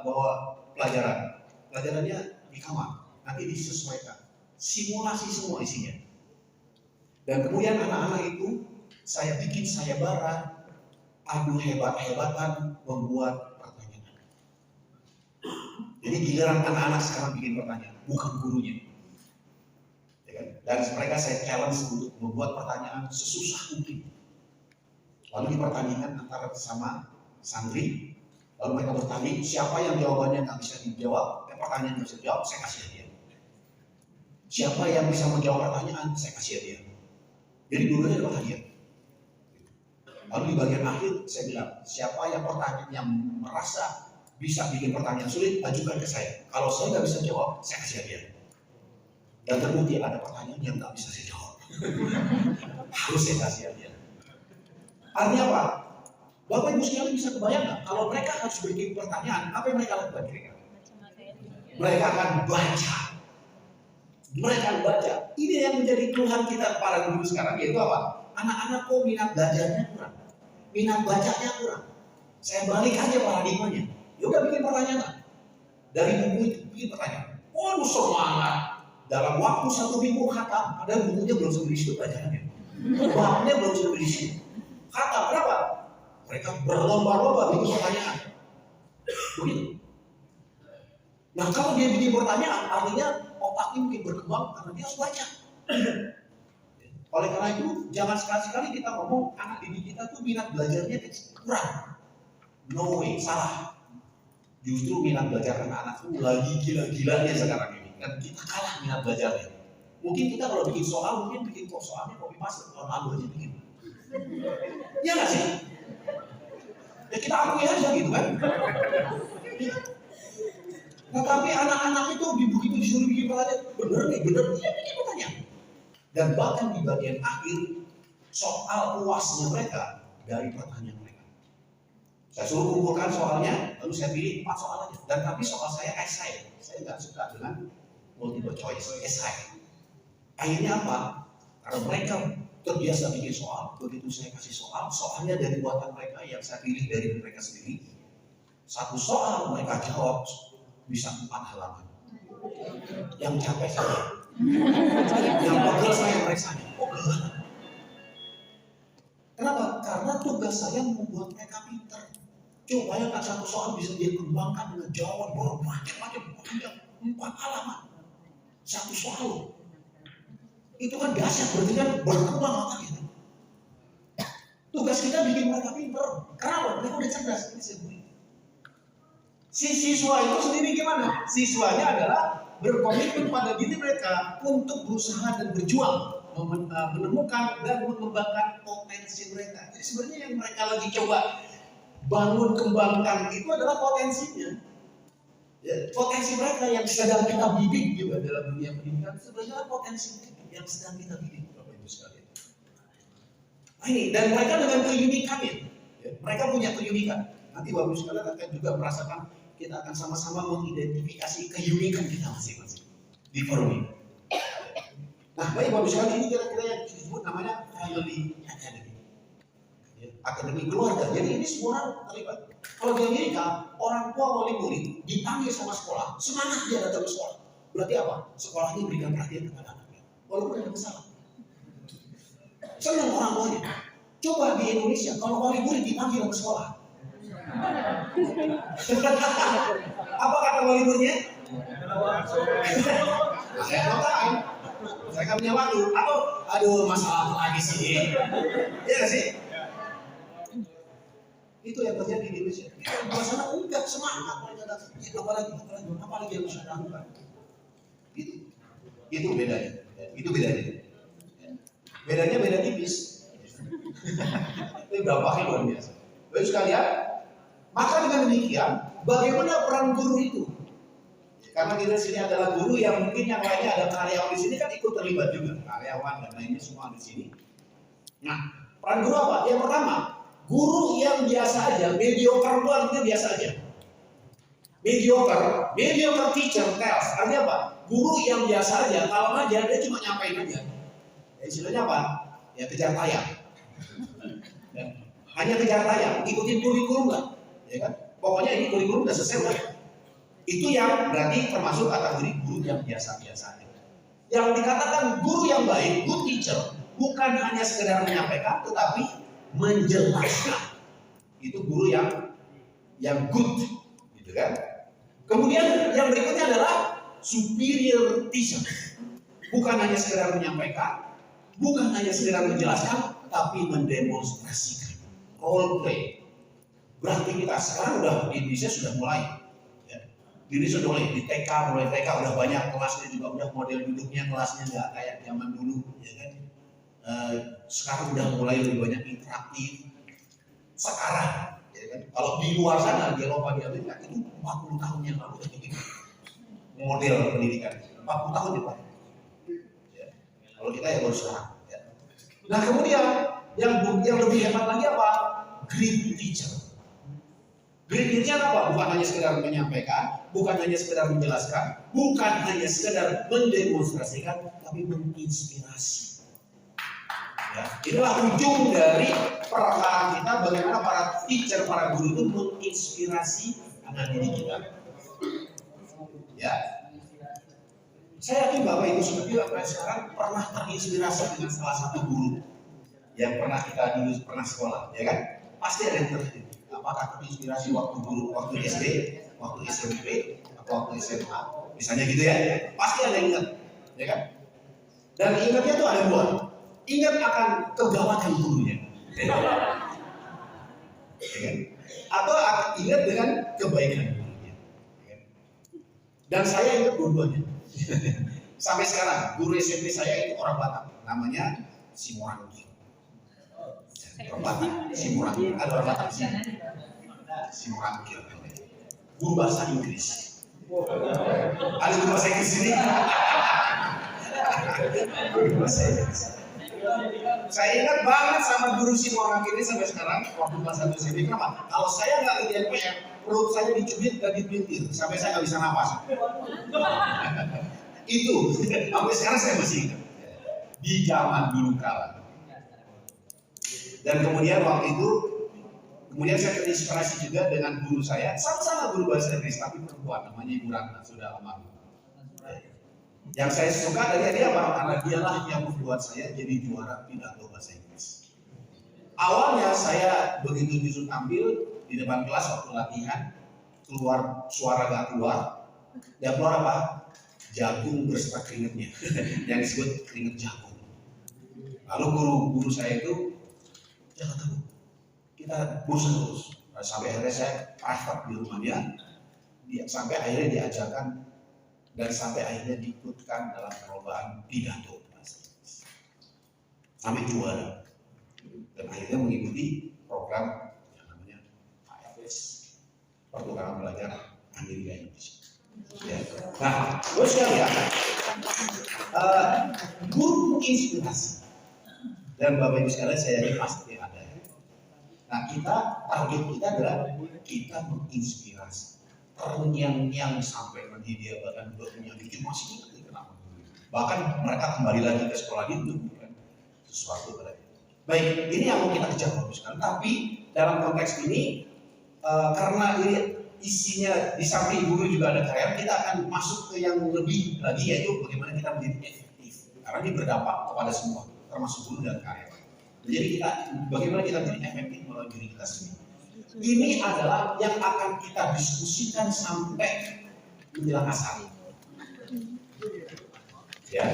bawa pelajaran. Pelajarannya di kamar, nanti disesuaikan, simulasi semua isinya. Dan kemudian anak-anak itu saya bikin sayembara, adu hebat-hebatan membuat pertanyaan. Jadi giliran anak-anak sekarang bikin pertanyaan, bukan gurunya. Ya kan? Dan mereka saya challenge untuk membuat pertanyaan sesusah mungkin. Lalu dipertandingkan antara bersama santri, lalu mereka bertanding siapa yang jawabannya nggak bisa dijawab, pertanyaan nggak bisa dijawab, saya kasih hadiah. Siapa yang bisa menjawab pertanyaan, saya kasih hadiah. Jadi dua-duanya dapat hadiah. Lalu di bagian akhir saya bilang, siapa yang merasa bisa bikin pertanyaan sulit, ajukan ke saya. Kalau saya nggak bisa jawab, saya kasih hadiah. Dan terbukti ada pertanyaan yang nggak bisa saya jawab, harus saya kasih hadiah. Artinya apa? Bapak Ibu sekalian bisa kebayang nggak? Kalau mereka harus bikin pertanyaan, apa yang mereka lakukan kira-kira? Mereka akan baca. Mereka akan baca. Ini yang menjadi keluhan kita para guru sekarang, yaitu apa? Anak-anak kok minat belajarnya kurang, minat bacanya kurang. Saya balik aja paradigmanya. Ya udah bikin pertanyaan. Dari buku itu bikin pertanyaan. Waduh semangat. Dalam waktu 1 minggu khatam, padahal bukunya belum berisi pelajarannya. Babnya belum berisi. Khatam berapa? Mereka berlomba-lomba bikin pertanyaan. Begitu. Nah kalau dia bikin pertanyaan, artinya otaknya mungkin berkembang karena dia harus baca. Oleh karena itu, jangan sekali-sekali kita ngomong anak didik kita tuh minat belajarnya kurang. No way, salah. Justru minat belajar anak-anak itu lagi gila-gilanya sekarang ini. Dan kita kalah minat belajarnya. Mungkin kita kalau bikin soal, mungkin bikin soalnya copy paste, tahun lalu aja bikin. Iya nggak sih? Ya kita akui aja gitu kan. Nah tapi anak-anak itu begitu disuruh bikin pertanyaan, bener nih, dia bikin pertanyaan. Dan bahkan di bagian akhir, soal puasnya mereka dari pertanyaan mereka. Saya suruh kumpulkan soalnya, lalu saya pilih 4 soal aja. Dan tapi soal saya essay, saya nggak suka dengan multiple choice, essay. Akhirnya apa? Karena mereka terbiasa bikin soal, begitu saya kasih soal, soalnya dari buatan mereka yang saya pilih dari mereka sendiri. 1 soal mereka jawab bisa 4 halaman. Yang capek saya, yang pegel saya meriksanya. Kenapa? Karena tugas saya membuat mereka pintar. Coba yang 1 soal bisa dia kembangkan dengan jawaban bermacam-macam, panjang 4 halaman. 1 soal. Itu kan dahsyat, berarti kan berkembang otaknya. Tugas kita bikin mereka pintar. Kenapa? Mereka udah cerdas. Ini saya beri. Si siswa itu sendiri gimana? Siswanya adalah berkomitmen pada diri mereka untuk berusaha dan berjuang menemukan dan mengembangkan potensi mereka. Jadi sebenarnya yang mereka lagi coba bangun kembangkan itu adalah potensinya. Ya, potensi mereka yang sedang kita bidik juga dalam dunia pendidikan sebenarnya potensi mereka yang sedang kita bidik, Bapak Ibu sekalian. Nah ini, dan mereka dengan keunikannya, ya, mereka punya keunikan. Nanti Bapak sekalian akan juga merasakan kita akan sama-sama mengidentifikasi keunikan kita masing-masing di forum ini. Nah, baik Bapak sekalian, ini kira-kira yang disebut namanya family academy, ya, akademi keluarga. Jadi ini semua orang terlibat. Kalau di Amerika, orang tua wali murid dipanggil sama sekolah, semangat dia datang ke sekolah. Berarti apa? Sekolah ini berikan perhatian kepada anaknya, walaupun ada masalah. Senang orang tuanya. Coba di Indonesia, kalau wali murid dipanggil ke sekolah, apa kata wali muridnya? Saya nggak tahu, saya nggak punya waktu. Atau, aduh masalah lagi sih, ya nggak sih? Itu yang terjadi di Indonesia. Di luar sana enggak, semangat mereka datang. Apalagi yang bisa lakukan. Itu bedanya. Itu bedanya. Bedanya beda tipis. Itu dampaknya luar biasa. Baik sekalian, maka dengan demikian, bagaimana peran guru itu? Karena kita di sini adalah guru yang mungkin yang lainnya ada karyawan di sini kan ikut terlibat juga, karyawan dan lainnya semua di sini. Nah, peran guru apa? Yang pertama, guru yang biasa aja, mediocre itu artinya biasa aja. Mediocre teacher tells, artinya apa? Guru yang biasa aja, kalau ngajar dia cuma nyampein aja. Ya, istilahnya apa? Ya kejar tayang. Ya, hanya kejar tayang, ikutin kurikulum nggak? Ya kan? Pokoknya ini kurikulum udah selesai udah. Itu yang berarti termasuk kategori guru yang biasa-biasa aja. Yang dikatakan guru yang baik, good teacher, bukan hanya sekedar menyampaikan, tetapi menjelaskan. Itu guru yang good, gitu kan? Kemudian yang berikutnya adalah superior teacher, bukan hanya sekedar menyampaikan, bukan hanya sekedar menjelaskan, tapi mendemonstrasikan, role play. Berarti kita sekarang udah di Indonesia sudah mulai, ya. Di Indonesia sudah mulai di TK, mulai TK udah banyak kelasnya juga, udah model duduknya kelasnya nggak kayak zaman dulu, ya kan? Sekarang udah mulai lebih banyak interaktif. Sekarang, ya kan? Kalau di luar sana, di Eropa, di Amerika itu 40 tahun yang lalu model pendidikan, 40 tahun depan. Ya. Kalau kita ya baru sekarang. Ya. Nah kemudian yang lebih hebat lagi apa? Great teacher. Great teacher apa? Bukan hanya sekedar menyampaikan, bukan hanya sekedar menjelaskan, bukan hanya sekedar mendemonstrasikan, tapi menginspirasi. Ya, inilah ujung dari perkataan kita, bagaimana para teacher, para guru itu menginspirasi anak didik kita. Ya, saya yakin Bapak Ibu sudah sekarang pernah terinspirasi dengan salah satu guru yang pernah kita dulu pernah sekolah, ya kan? Pasti ada yang terjadi. Apakah terinspirasi waktu guru, waktu SD, waktu SMP, atau waktu SMA, misalnya gitu ya? Pasti ada yang ingat, ya kan? Dan ingatnya tuh ada dua. Ingat akan kegawatan gurunya, ya kan? Atau ingat dengan kebaikan gurunya, ya kan? Dan saya ingat dua-duanya. Sampai sekarang guru SMP saya itu orang Batak, namanya Simorangkil. Orang Batak, Simorangkil. Ada orang Batak sih, Simorangkil. Guru bahasa Inggris. Ada guru bahasa Inggris sini. Guru bahasa Inggris. Saya ingat banget sama guru Simorangkil ini sampai sekarang waktu kelas 1 SMP. Kenapa? Kalau saya nggak kerjain PR, perut saya dicubit dan dipelintir sampai saya nggak bisa napas. Itu sampai sekarang saya masih ingat di zaman dulu kala. Dan kemudian waktu itu, kemudian saya terinspirasi juga dengan guru saya, sama-sama guru bahasa Inggris tapi perempuan, namanya Ibu Ratna, sudah almarhum. Yang saya suka dari dia apa? Karena dialah yang membuat saya jadi juara pidato bahasa Inggris. Awalnya saya begitu disuruh tampil di depan kelas waktu latihan, keluar suara gak keluar. Yang keluar apa? Jagung beserta keringetnya, yang disebut keringet jagung. Lalu guru saya itu, jangan takut, kita bosan terus. Sampai akhirnya saya praktek di rumah dia, sampai akhirnya diajarkan dan sampai akhirnya diikutkan dalam perlombaan pidato sampai juara dan akhirnya mengikuti program yang namanya AFS, Pertukaran Pelajar Amerika Indonesia. Ya. Nah, terus sekalian, guru inspirasi Dan Bapak Ibu sekalian saya yakin pasti ada. Nah target kita adalah kita menginspirasi. Yang sampai nanti dia bahkan punya cucu masih ingat kenapa. Bahkan mereka kembali lagi ke sekolah itu bukan sesuatu berarti. Baik, ini yang mau kita kejar Bapak sekalian. Tapi dalam konteks ini karena ini isinya di samping guru juga ada karya, kita akan masuk ke yang lebih lagi, yaitu bagaimana kita menjadi efektif. Karena ini berdampak kepada semua, termasuk guru dan karyawan. Jadi bagaimana kita menjadi efektif melalui diri kita sendiri. Ini adalah yang akan kita diskusikan sampai menjelang asar. Ya,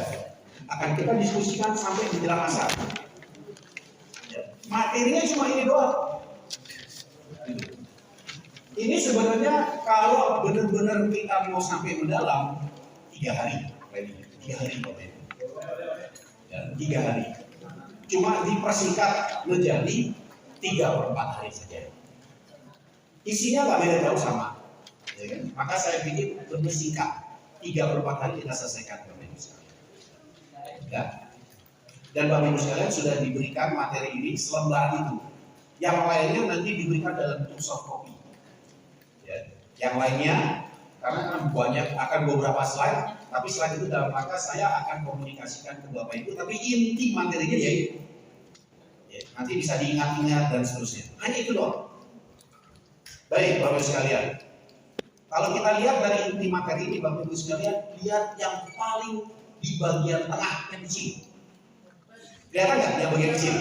akan kita diskusikan sampai menjelang asar. Ya, materinya cuma ini doang. Ini sebenarnya kalau benar-benar kita mau sampai mendalam 3 hari, 3 hari Bapak Ibu. Ya, 3 hari. Cuma dipersingkat menjadi 3/4 hari saja. Isinya nggak beda jauh sama. Ya kan? Maka saya pikir lebih singkat. 3/4 hari kita selesaikan Bapak Ibu sekalian. Ya. Dan Bapak Ibu sekalian sudah diberikan materi ini selembar itu. Yang lainnya nanti diberikan dalam bentuk soft copy. Ya. Yang lainnya karena banyak akan beberapa slide, tapi slide itu dalam rangka saya akan komunikasikan ke Bapak Ibu, tapi inti materinya yaitu ya, nanti bisa diingat-ingat dan seterusnya. Hanya itu doang. Baik Bapak Ibu sekalian, kalau kita lihat dari inti materi ini Bapak Ibu sekalian, lihat yang paling di bagian tengah yang kecil. Kelihatan nggak yang bagian kecil?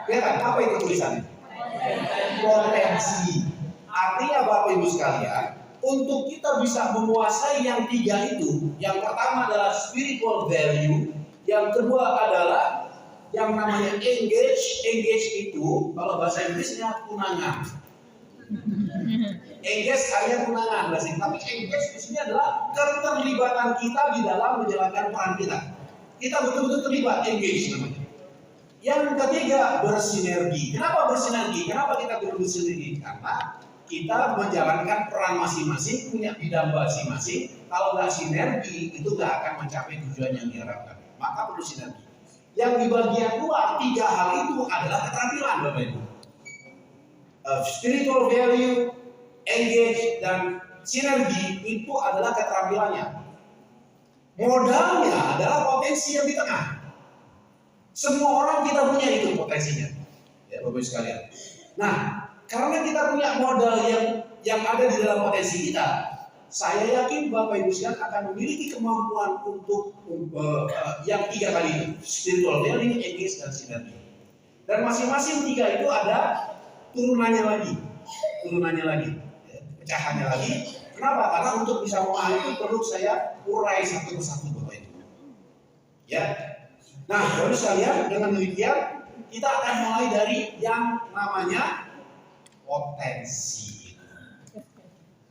Kelihatan apa itu tulisannya? Potensi. Artinya Bapak Ibu sekalian, untuk kita bisa menguasai yang 3 itu, yang pertama adalah spiritual value, yang kedua adalah yang namanya engage. Engage itu kalau bahasa Inggrisnya tunangan. Engage hanya tunangan bahasa Inggris, tapi engage di sini adalah keterlibatan kita di dalam menjalankan peran kita. Kita betul-betul terlibat, engage namanya. Yang ketiga, bersinergi. Kenapa bersinergi? Kenapa kita bersinergi? Karena kita menjalankan peran masing-masing, punya bidang masing-masing. Kalau nggak sinergi, itu nggak akan mencapai tujuan yang diharapkan. Maka perlu sinergi. Yang di bagian luar, 3 hal itu adalah keterampilan, Bapak Ibu. Spiritual value, engage, dan sinergi itu adalah keterampilannya. Modalnya adalah potensi yang di tengah. Semua orang kita punya itu potensinya, ya Bapak Ibu sekalian. Nah, karena kita punya modal yang ada di dalam potensi kita, saya yakin Bapak Ibu sekalian akan memiliki kemampuan untuk yang 3 kali itu, spiritual value, engage, dan sinergi. Dan masing-masing 3 itu ada turunannya lagi, ya, pecahannya lagi. Kenapa? Karena untuk bisa memahami itu perlu saya urai satu persatu Bapak Ibu. Ya. Nah, Bapak Ibu sekalian, dengan demikian kita akan mulai dari yang namanya potensi.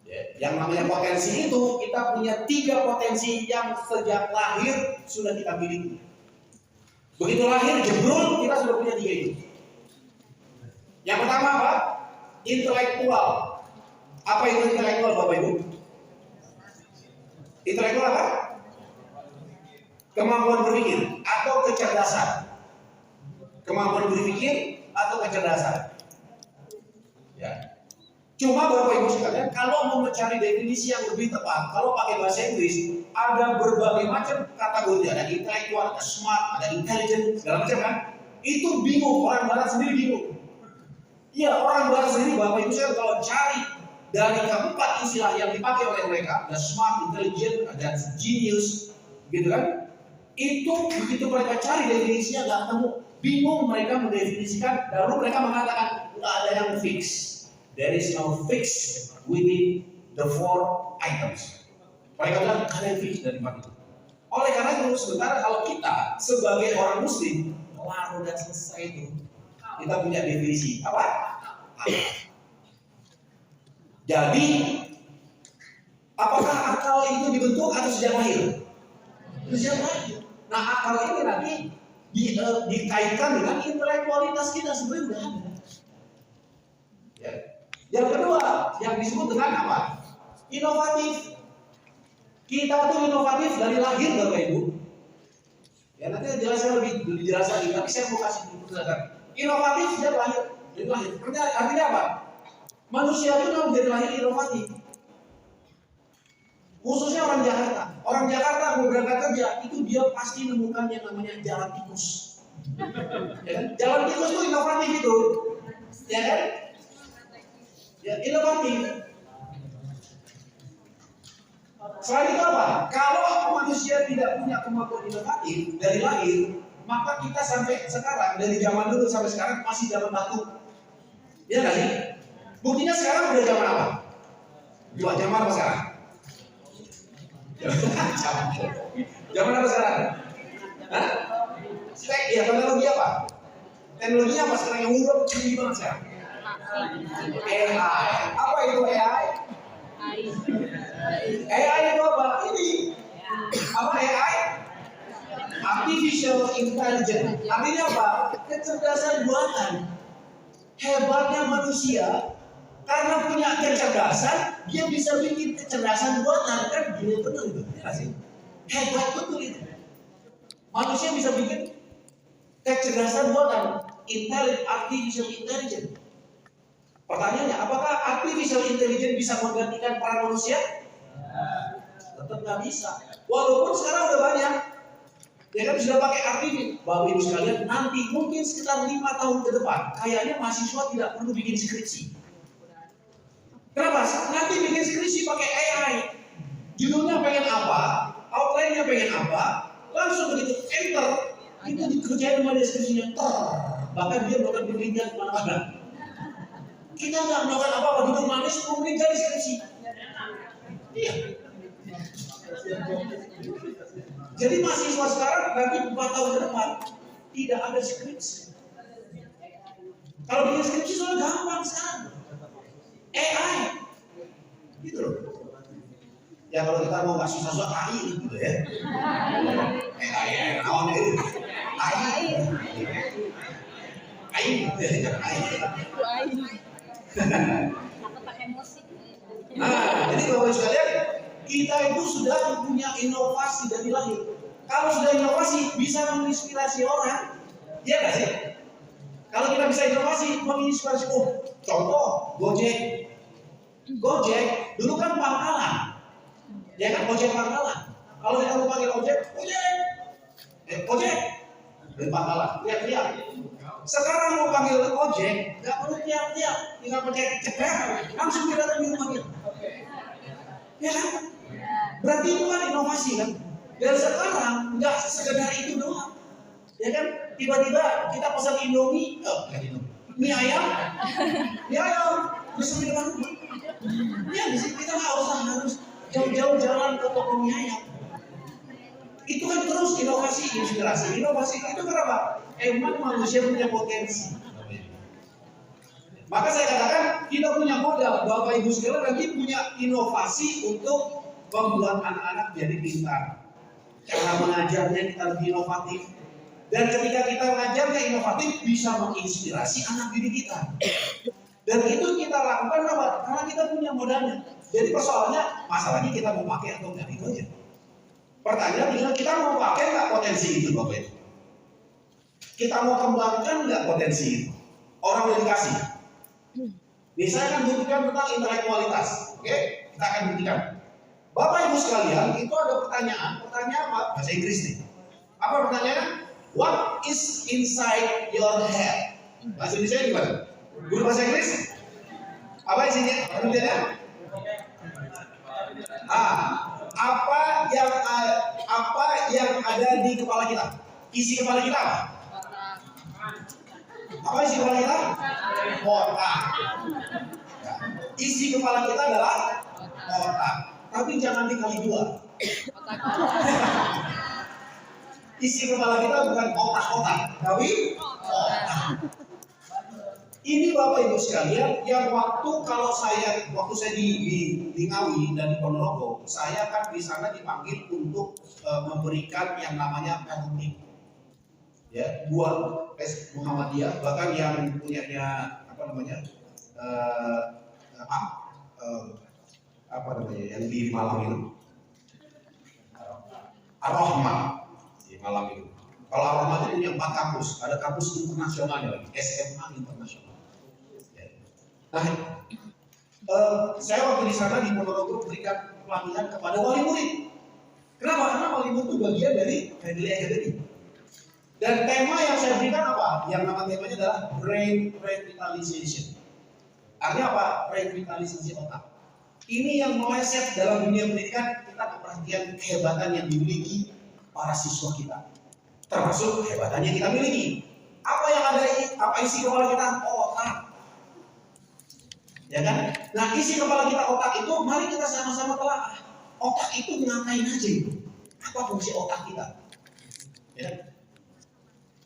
Ya, yang namanya potensi itu kita punya 3 potensi yang sejak lahir sudah kita miliki. Begitu lahir jebrul kita sudah punya 3 itu. Yang pertama apa? Intelektual. Apa itu intelektual Bapak Ibu? Intelektual apa? Kemampuan berpikir atau kecerdasan. Kemampuan berpikir atau kecerdasan. Ya. Cuma Bapak Ibu sekalian, kalau mau mencari definisi yang lebih tepat, kalau pakai bahasa Inggris, ada berbagai macam kategori, ada intelektual, ada smart, ada intelligent, segala macam kan? Itu bingung, orang barat sendiri bingung. Iya, orang barat sendiri Bapak Ibu sekalian kalau cari dari keempat istilah yang dipakai oleh mereka, ada smart, intelligent, ada genius, gitu kan? Itu begitu mereka cari definisinya nggak ketemu, bingung mereka mendefinisikan, lalu mereka mengatakan nggak ada yang fix. There is no fix within the 4 items. Mereka bilang nggak ada yang fix dari 4 itu. Oleh karena itu, sementara kalau kita sebagai orang Muslim, wah udah selesai itu. Kita punya definisi apa? Jadi, apakah akal itu dibentuk atau sejak lahir? Sejak lahir. Nah, akal ini nanti dikaitkan dengan intelektualitas kita sebenarnya udah ada. Ya. Yang kedua, yang disebut dengan apa? Inovatif. Kita tuh inovatif dari lahir Bapak Ibu. Ya nanti jelaskan lebih jelas lagi, tapi saya mau kasih dulu penjelasan. Inovatif sejak lahir, dari lahir. Artinya apa? Manusia itu memang dari lahir inovatif. Khususnya orang Jakarta. Orang Jakarta mau berangkat kerja, itu dia pasti nemukan yang namanya jalan tikus. Ya kan? Jalan tikus itu inovatif itu, ya kan? Ya inovatif. Selain itu apa? Kalau manusia tidak punya kemampuan inovatif dari lahir, maka kita sampai sekarang, dari zaman dulu sampai sekarang masih zaman batu. Ya nggak sih? Buktinya sekarang udah zaman apa? Zaman apa sekarang? Zaman apa sekarang? Hah? Ya teknologi apa? Teknologi apa sekarang yang udah tinggi banget sekarang? AI. Apa itu AI? AI itu apa? Ini apa AI? Artificial Intelligence. Artinya apa? Kecerdasan buatan. Hebatnya manusia karena punya kecerdasan, dia bisa bikin kecerdasan buatan. Kan gini betul itu, ya sih? Hebat betul itu. Manusia bisa bikin kecerdasan buatan, artificial intelligence. Pertanyaannya, apakah artificial intelligence bisa menggantikan para manusia? Tetap nggak bisa. Walaupun sekarang udah banyak, ya kan sudah pakai artificial. Bapak Ibu sekalian, nanti mungkin sekitar 5 tahun ke depan, kayaknya mahasiswa tidak perlu bikin skripsi. Kenapa? Nanti bikin skripsi pakai AI. Judulnya pengen apa, outline-nya pengen apa, langsung begitu enter, itu dikerjain sama deskripsinya. Bahkan dia melakukan penelitian kemana-mana. Kita nggak melakukan apa-apa, duduk manis, 10 menit jadi skripsi. Iya. Jadi mahasiswa sekarang nanti 4 tahun ke depan tidak ada skripsi. Kalau bikin skripsi soalnya gampang sekarang. AI, gitu loh. Ya kalau kita mau nggak susah-susah AI gitu ya. AI, kawan itu. AI. Nah, jadi Bapak Ibu sekalian, kita itu sudah punya inovasi dari lahir. Kalau sudah inovasi, bisa menginspirasi orang, ya nggak sih? Kalau kita bisa inovasi, menginspirasi, contoh Gojek. Gojek dulu kan pangkalan, ya kan, ojek pangkalan. Kalau kita mau panggil ojek, ojek dari pangkalan, teriak-teriak. Sekarang mau panggil ojek, nggak perlu teriak-teriak, tinggal pencet cekrek, langsung kita datang panggil. Ya kan? Berarti itu kan inovasi kan? Dan sekarang nggak sekedar itu doang, ya kan? Tiba-tiba kita pesan Indomie, mie ayam, bisa di depan rumah. Ya, kita nggak usah harus jauh-jauh jalan ke toko mie ayam. Itu kan terus inovasi, inspirasi. Inovasi itu kenapa? Emang manusia punya potensi. Maka saya katakan kita punya modal, Bapak Ibu sekalian nanti punya inovasi untuk membuat anak-anak jadi pintar. Cara mengajarnya kita lebih inovatif. Dan ketika kita mengajarnya inovatif, bisa menginspirasi anak didik kita. Dan itu kita lakukan apa? Karena kita punya modalnya. Jadi persoalannya, masalahnya kita mau pakai atau enggak, itu aja. Pertanyaan tinggal kita mau pakai nggak potensi itu, Bapak Ibu? Kita mau kembangkan nggak potensi itu? Orang udah dikasih. Nih saya akan buktikan tentang intelektualitas. Oke? Kita akan buktikan. Bapak Ibu sekalian, itu ada pertanyaan apa? Bahasa Inggris nih. Apa pertanyaannya? What is inside your head? Bahasa Indonesia gimana? Guru bahasa Inggris? Apa isinya? Pertanyaannya? Apa yang ada di kepala kita? Isi kepala kita apa? Apa isi kepala kita? Otak. Isi kepala kita adalah otak. Tapi jangan dikali 2. Isi kepala kita bukan otak-otak, tapi otak. Ini Bapak Ibu sekalian, yang waktu saya di Ngawi dan di Ponorogo, saya kan di sana dipanggil untuk memberikan yang namanya parenting, ya, buat Muhammadiyah, bahkan yang punyanya yang di Malang itu, Ar-Rahmah di Malang itu. Kalau Al-Rahmat itu punya 4 kampus, ada kampus internasionalnya lagi, SMA internasional. Nah, saya waktu di sana di Ponorogo berikan pelatihan kepada wali murid. Kenapa? Karena wali murid itu bagian dari Family Academy. Dan tema yang saya berikan apa? Yang nama temanya adalah Brain Revitalization. Artinya apa? Revitalisasi otak. Ini yang meleset dalam dunia pendidikan, kita memperhatikan kehebatan yang dimiliki para siswa kita. Termasuk kehebatan yang kita miliki. Apa yang ada, apa isi kepala kita? Otak. Ya kan? Nah, isi kepala kita otak itu, mari kita sama-sama telah. Otak itu ngapain aja itu? Apa fungsi otak kita? Ya.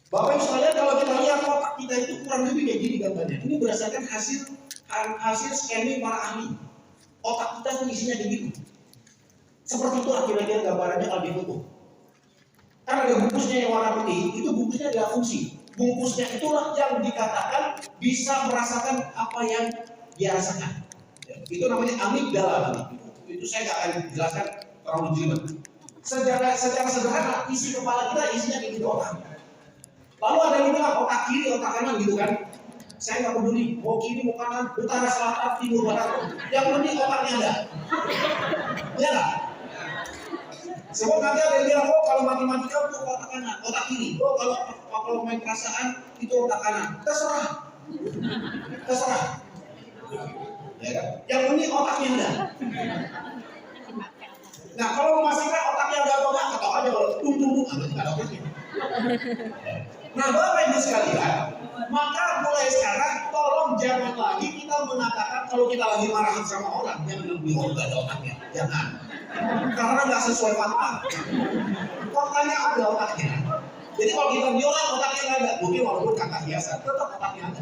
Bapak Ibu sekalian, kalau kita lihat otak kita itu kurang lebih kayak gini gambarnya. Ini berdasarkan hasil scanning para ahli. Otak kita tuh isinya begitu. Seperti itu kira-kira gambarannya kalau difoto. Kan ada bungkusnya yang warna putih, itu bungkusnya adalah fungsi. Bungkusnya itulah yang dikatakan bisa merasakan apa yang dia rasakan. Ya, itu namanya amigdala nanti. Itu saya nggak akan jelaskan terlalu jelimet. Secara sederhana, isi kepala kita isinya kayak gitu otak. Lalu ada yang bilang otak kiri, otak kanan gitu kan. Saya nggak peduli, mau kiri, mau kanan, utara, selatan, timur, barat. Yang penting otaknya ada. Ya nggak? Sebab nanti ada yang bilang, oh kalau matematika itu otak kanan, otak kiri. Oh kalau main perasaan itu otak kanan. Terserah. Ya kan? Yang penting otaknya ada. Nah kalau memastikan otaknya ada atau enggak, ketok aja kalau tung nggak ada otaknya. Nah Bapak Ibu sekalian, maka mulai sekarang tolong jangan lagi kita mengatakan kalau kita lagi marah sama orang, jangan bilang nggak ada otaknya, jangan. Karena nggak sesuai fakta. Faktanya ada otaknya. Jadi kalau kita bilang otaknya nggak ada, mungkin walaupun kata hiasan, tetap otaknya ada.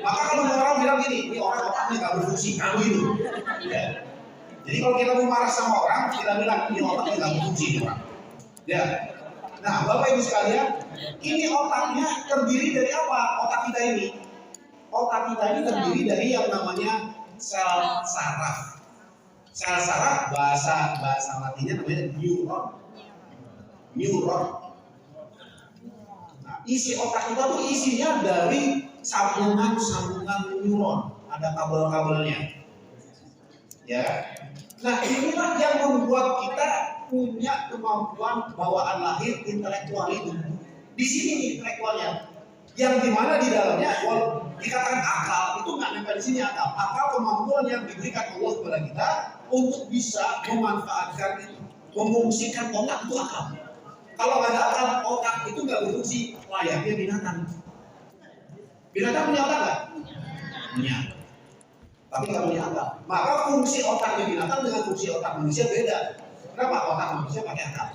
Maka kalau orang bilang gini, ini orang otaknya nggak berfungsi, kamu itu. Ya. Jadi kalau kita mau marah sama orang, kita bilang ini otaknya nggak berfungsi, orang. Ya. Nah, Bapak Ibu sekalian, ini otaknya terdiri dari apa? Otak kita ini. Otak kita ini terdiri dari yang namanya sel saraf. Sel saraf bahasa latinnya namanya neuron. Nah, isi otak kita tuh isinya dari sambungan neuron, ada kabel-kabelnya. Ya. Nah, inilah yang membuat kita punya kemampuan bawaan lahir intelektual itu. Di sini nih intelektualnya, yang dimana di dalamnya, kalau dikatakan akal itu nggak nempel di sini akal. Akal kemampuan yang diberikan Allah kepada kita untuk bisa memanfaatkan itu, memfungsikan otak itu akal. Kalau nggak ada akal, otak itu nggak berfungsi layaknya binatang. Binatang punya otak nggak? Punya. Tapi nggak punya akal. Maka fungsi otaknya binatang dengan fungsi otak manusia beda. Kenapa? Otak manusia pakai akal.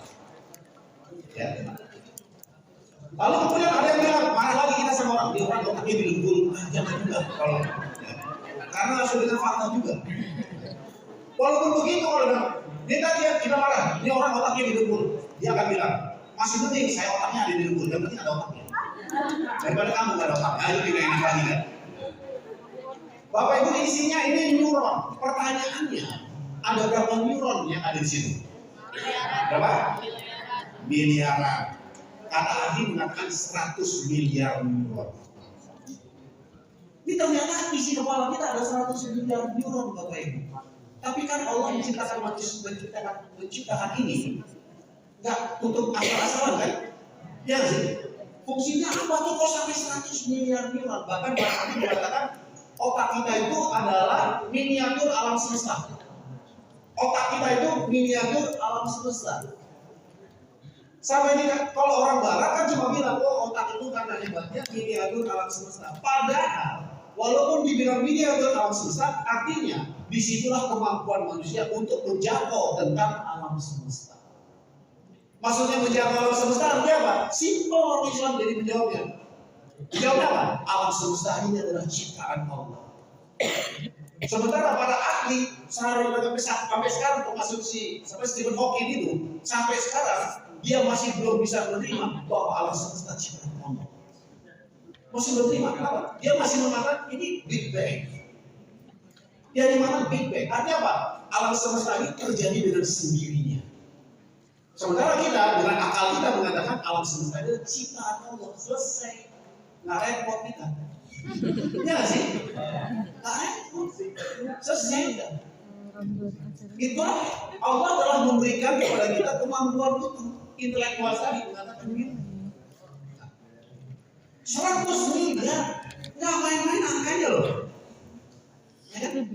Ya. Lalu kemudian ada yang bilang, marah lagi kita sama orang, dia orang otaknya dilembul. Jangan juga kalau ya. Karena sudah dengan fakta juga. Walaupun begitu kalau dia tadi kita marah, ini orang otaknya dilembul. Dia akan bilang, masih penting saya otaknya ada dilembul, yang penting ada otaknya. Daripada kamu nggak ada otaknya, ayo kita enak lagi kan. Bapak Ibu isinya ini neuron. Pertanyaannya, ada berapa neuron yang ada di situ? Berapa? Miliaran. Kata ahli mengatakan 100 miliar neuron. Ini ternyata isi kepala kita ada 100 miliar neuron Bapak Ibu. Tapi kan Allah menciptakan menciptakan ini nggak untuk asal-asalan kan? Ya sih. Fungsinya apa tuh kok sampai 100 miliar neuron? Bahkan para ahli mengatakan otak kita itu adalah miniatur alam semesta. Otak kita itu miniatur alam semesta. Sampai ini kalau orang barat kan cuma bilang, oh otak itu karena hebatnya miniatur alam semesta. Padahal, walaupun dibilang miniatur alam semesta, artinya disitulah kemampuan manusia untuk menjangkau tentang alam semesta. Maksudnya menjangkau alam semesta artinya apa? Simpel orang Islam jadi menjawabnya. Menjawabnya apa? Alam semesta ini adalah ciptaan Allah. Sementara para ahli sampai sekarang termasuk sampai Stephen Hawking itu sampai sekarang dia masih belum bisa menerima bahwa alam semesta ciptaan Allah. Masih belum terima, kenapa? Dia masih mengatakan ini Big Bang. Dia dimana Big Bang? Artinya apa? Alam semesta ini terjadi dengan sendirinya. Sementara kita dengan akal kita mengatakan alam semesta itu ciptaan Allah, selesai, nggak repot kita. Iya nggak sih? Nggak repot, selesai ya. Itulah Allah telah memberikan kepada kita kemampuan itu, intelektual tadi mengatakan begitu. 100 miliar, nggak main-main angkanya loh. Ya kan?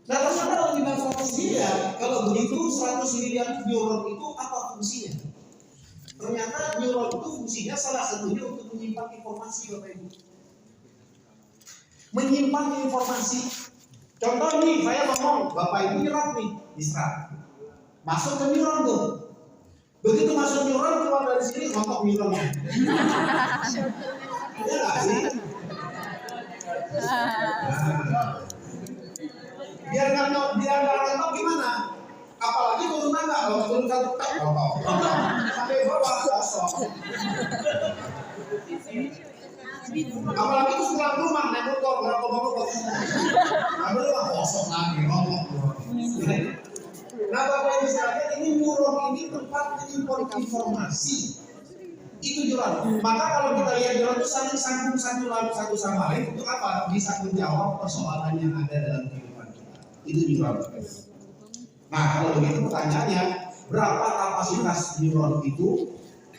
Nah ternyata dengan 100 miliar, kalau begitu 100 miliar neuron itu apa fungsinya? Ternyata neuron itu fungsinya salah satunya untuk menyimpan informasi, Bapak Ibu. Menyimpan informasi. Contoh nih, saya ngomong, Bapak Ibu nyerap nih, diserap. Masuk ke neuron tuh. Begitu masuk neuron, keluar dari sini, ngontok neuronnya. Iya nggak sih? Biar nggak nonton gimana? Apalagi turun tangga, kalau turun satu tak nonton sampai bawah kosong. Apalagi itu pulang rumah naik motor berapa bangun ambil rumah kosong lagi ngomong. Nah Bapak Ibu sekalian, ini neuron ini tempat menyimpan informasi. Itu neuron. Maka kalau kita lihat neuron itu saling sambung satu sama lain untuk apa? Bisa menjawab persoalan yang ada dalam kehidupan kita. Itu neuron. Nah kalau begitu pertanyaannya, berapa kapasitas neuron itu?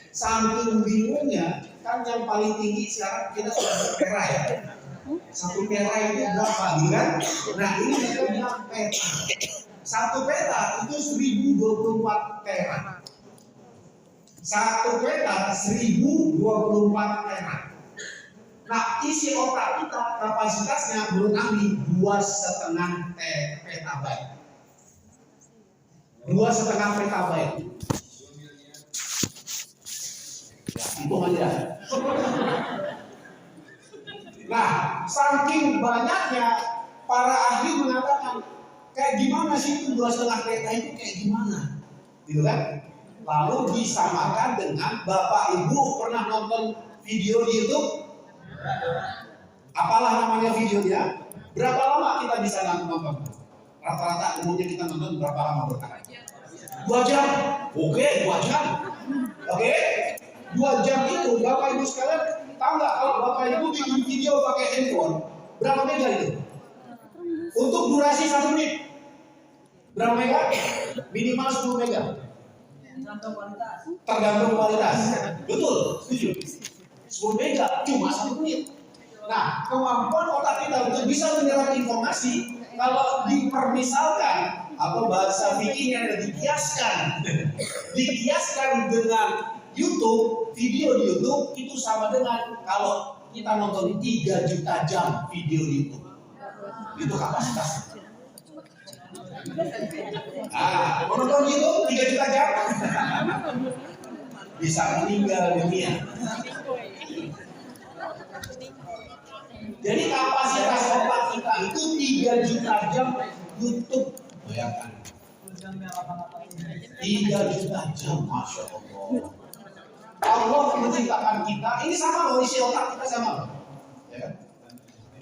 Saking bingungnya, kan yang paling tinggi sekarang kita sudah berpera ya. 1 peta itu berapa kan? Nah ini kita bilang peta. 1 peta itu 1024 tera. 1 peta 1024 tera. Nah isi otak kita kapasitasnya menurut ahli 2,5 petabyte. 2,5 petabyte. Itu aja. Nah, saking banyaknya para ahli mengatakan kayak gimana sih itu 2,5 peta itu kayak gimana, gitu kan? Lalu disamakan dengan Bapak Ibu pernah nonton video di YouTube? Apalah namanya videonya? Berapa lama kita bisa nonton? Rata-rata umumnya kita nonton berapa lama berkali? 2 jam. Oke, 2 jam. Oke. 2 jam itu Bapak Ibu sekalian tahu nggak kalau Bapak Ibu bikin video pakai handphone berapa mega itu? Untuk durasi 1 menit berapa mega? Minimal 10 mega. Tergantung kualitas. Betul, setuju. 10 mega cuma 1 menit. Nah kemampuan otak kita untuk bisa menyerap informasi kalau dipermisalkan atau bahasa fikihnya dikiaskan dengan YouTube, video di YouTube itu sama dengan kalau kita nonton 3 juta jam video di YouTube. Itu kapasitas. Menonton YouTube 3 juta jam bisa meninggal dunia. Jadi kapasitas otak kita itu 3 juta jam YouTube. Bayangkan 3 juta jam, Masya Allah. Allah menciptakan kita, ini sama loh, isi otak kita sama loh. Ya kan?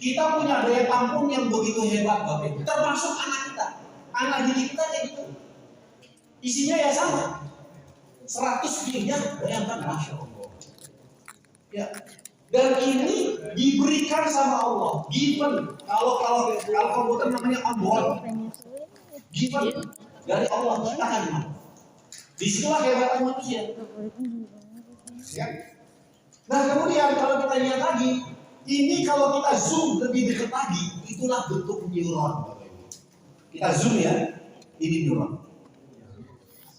Kita punya daya tampung yang begitu hebat Bapak Ibu, termasuk anak kita. Anak didik kita kayak gitu. Isinya ya sama. 100 miliar, bayangkan, Masya Allah. Ya. Dan ini diberikan sama Allah, given. Kalau komputer namanya on-board, given dari Allah, kita kan gimana? Disitulah kehebatan manusia. Ya. Nah kemudian kalau kita lihat lagi, ini kalau kita zoom lebih dekat lagi, itulah bentuk neuron. Kita zoom ya, ini neuron.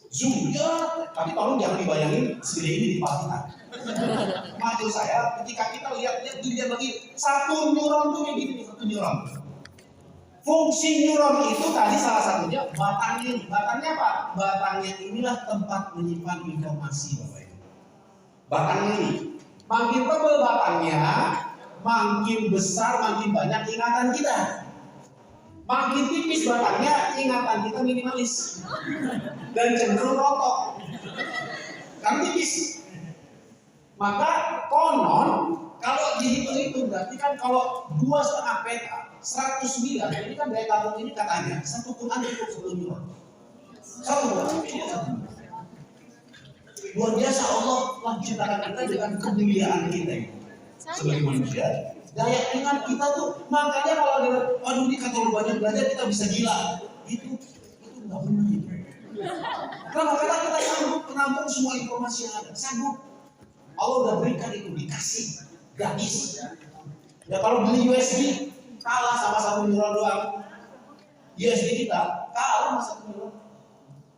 Zoom ya, tapi tolong jangan dibayangin segede ini di kepala kita. Maksud saya, ketika kita lihat dilihat lagi, 1 neuron tuh kayak gini, 1 neuron. Fungsi neuron itu tadi salah satunya batangnya ini. Batangnya apa? Batangnya inilah tempat menyimpan informasi, Bapak Ibu. Batangnya ini, makin tebal batangnya, makin besar, makin banyak ingatan kita. Makin tipis batangnya, ingatan kita minimalis dan cenderung rotok. Kan tipis. Maka konon kalau dihitung-hitung berarti kan kalau 2,5 peta 100 miliar, ini kan daya tampung ini katanya 1 Quran cukup 10 miliar. 1 Quran. Luar biasa Allah telah menciptakan kita dengan kemuliaan kita sebagai manusia. Daya ingat kita tuh, makanya kalau ada, aduh ini kalau banyak belajar kita bisa gila. Itu nggak benar itu. Karena kita sanggup menampung semua informasi yang ada, sanggup. Allah udah berikan itu, dikasih gratis. Ya kalau beli USB kalah sama 1 neuron doang. USB kita kalah sama 1 neuron.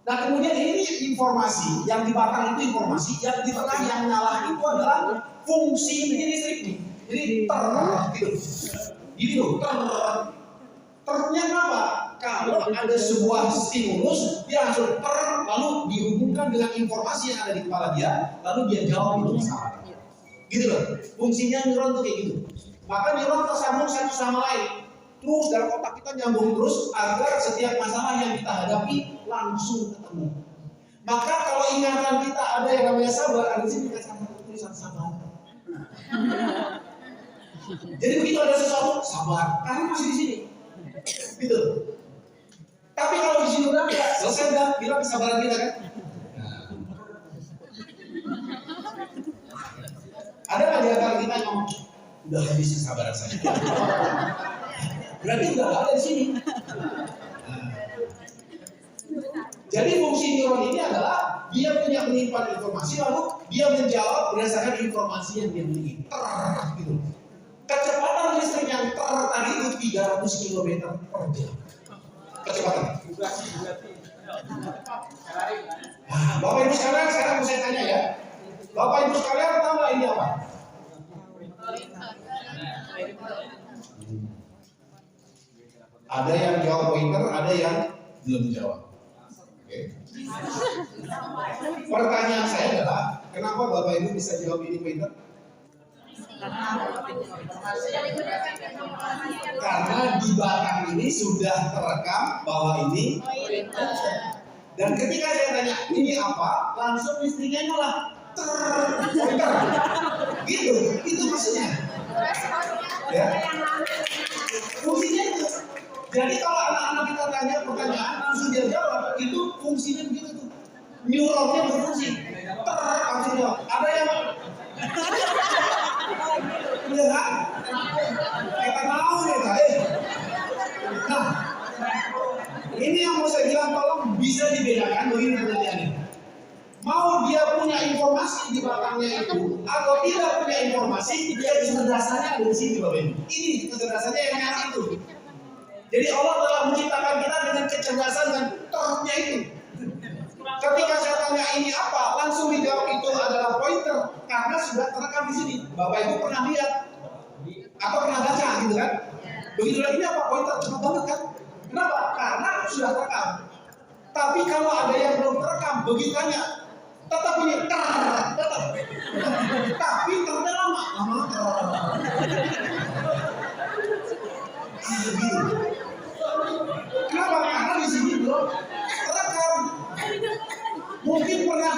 Nah kemudian ini informasi yang di batang itu informasi, yang di tengah yang nyala itu adalah fungsi ini listrik nih. Jadi gitu. Gini loh, ternya apa? Kalau ada sebuah stimulus, dia langsung lalu dihubungkan dengan informasi yang ada di kepala dia, lalu dia jawab itu sama. Gitu loh, fungsinya neuron tuh kayak gitu. Maka neuron tersambung satu sama lain. Terus dalam otak kita nyambung terus agar setiap masalah yang kita hadapi langsung ketemu. Maka kalau ingatan kita ada yang namanya sabar, ada di sini kita tulisan sabar. Jadi begitu ada sesuatu sabar, karena masih di sini. Gitu. Tapi kalau di sini udah enggak selesai, udah bilang kesabaran kita kan. Ada nggak di antara kita yang ngomong udah habis kesabaran saya? Berarti udah ada di sini. Jadi fungsi neuron ini adalah dia punya menyimpan informasi lalu dia menjawab berdasarkan informasi yang dia miliki. Gitu. Kecepatan listrik yang tadi itu 300 km per jam. Kecepatan. Nah, Bapak Ibu sekalian, sekarang mau saya tanya ya. Bapak Ibu sekalian tahu nggak ini apa? Ada yang jawab pointer, ada yang belum jawab. Oke. Pertanyaan saya adalah, kenapa Bapak Ibu bisa jawab ini pointer? Karena di batang ini sudah terekam bahwa ini dan ketika saya tanya ini apa, langsung listriknya nyala pointer gitu, itu maksudnya ya. Fungsinya itu. Jadi kalau anak-anak kita tanya pertanyaan langsung dia jawab, itu fungsinya begitu tuh, neuronnya berfungsi langsung jawab. Ada yang iya kan? Kita tahu ya guys. Nah, ini yang mau saya bilang, tolong bisa dibedakan begini penelitiannya. Mau dia punya informasi di belakangnya itu atau tidak punya informasi, dia kecerdasannya ada di sini Bapak Ibu. Ini kecerdasannya yang nyata itu. Jadi Allah telah menciptakan kita dengan kecerdasan dan ternya itu. Ketika saya tanya ini apa, langsung dijawab itu adalah pointer karena sudah terekam di sini. Bapak Ibu pernah lihat atau pernah baca gitu kan? Begitu lagi ini apa pointer, cepat banget kan? Kenapa? Karena sudah terekam. Tapi kalau ada yang belum terekam, begitu tanya, tetap ini tetap. Tapi ternyata lama. Gitu. Kenapa? Karena di sini belum terekam. Mungkin pernah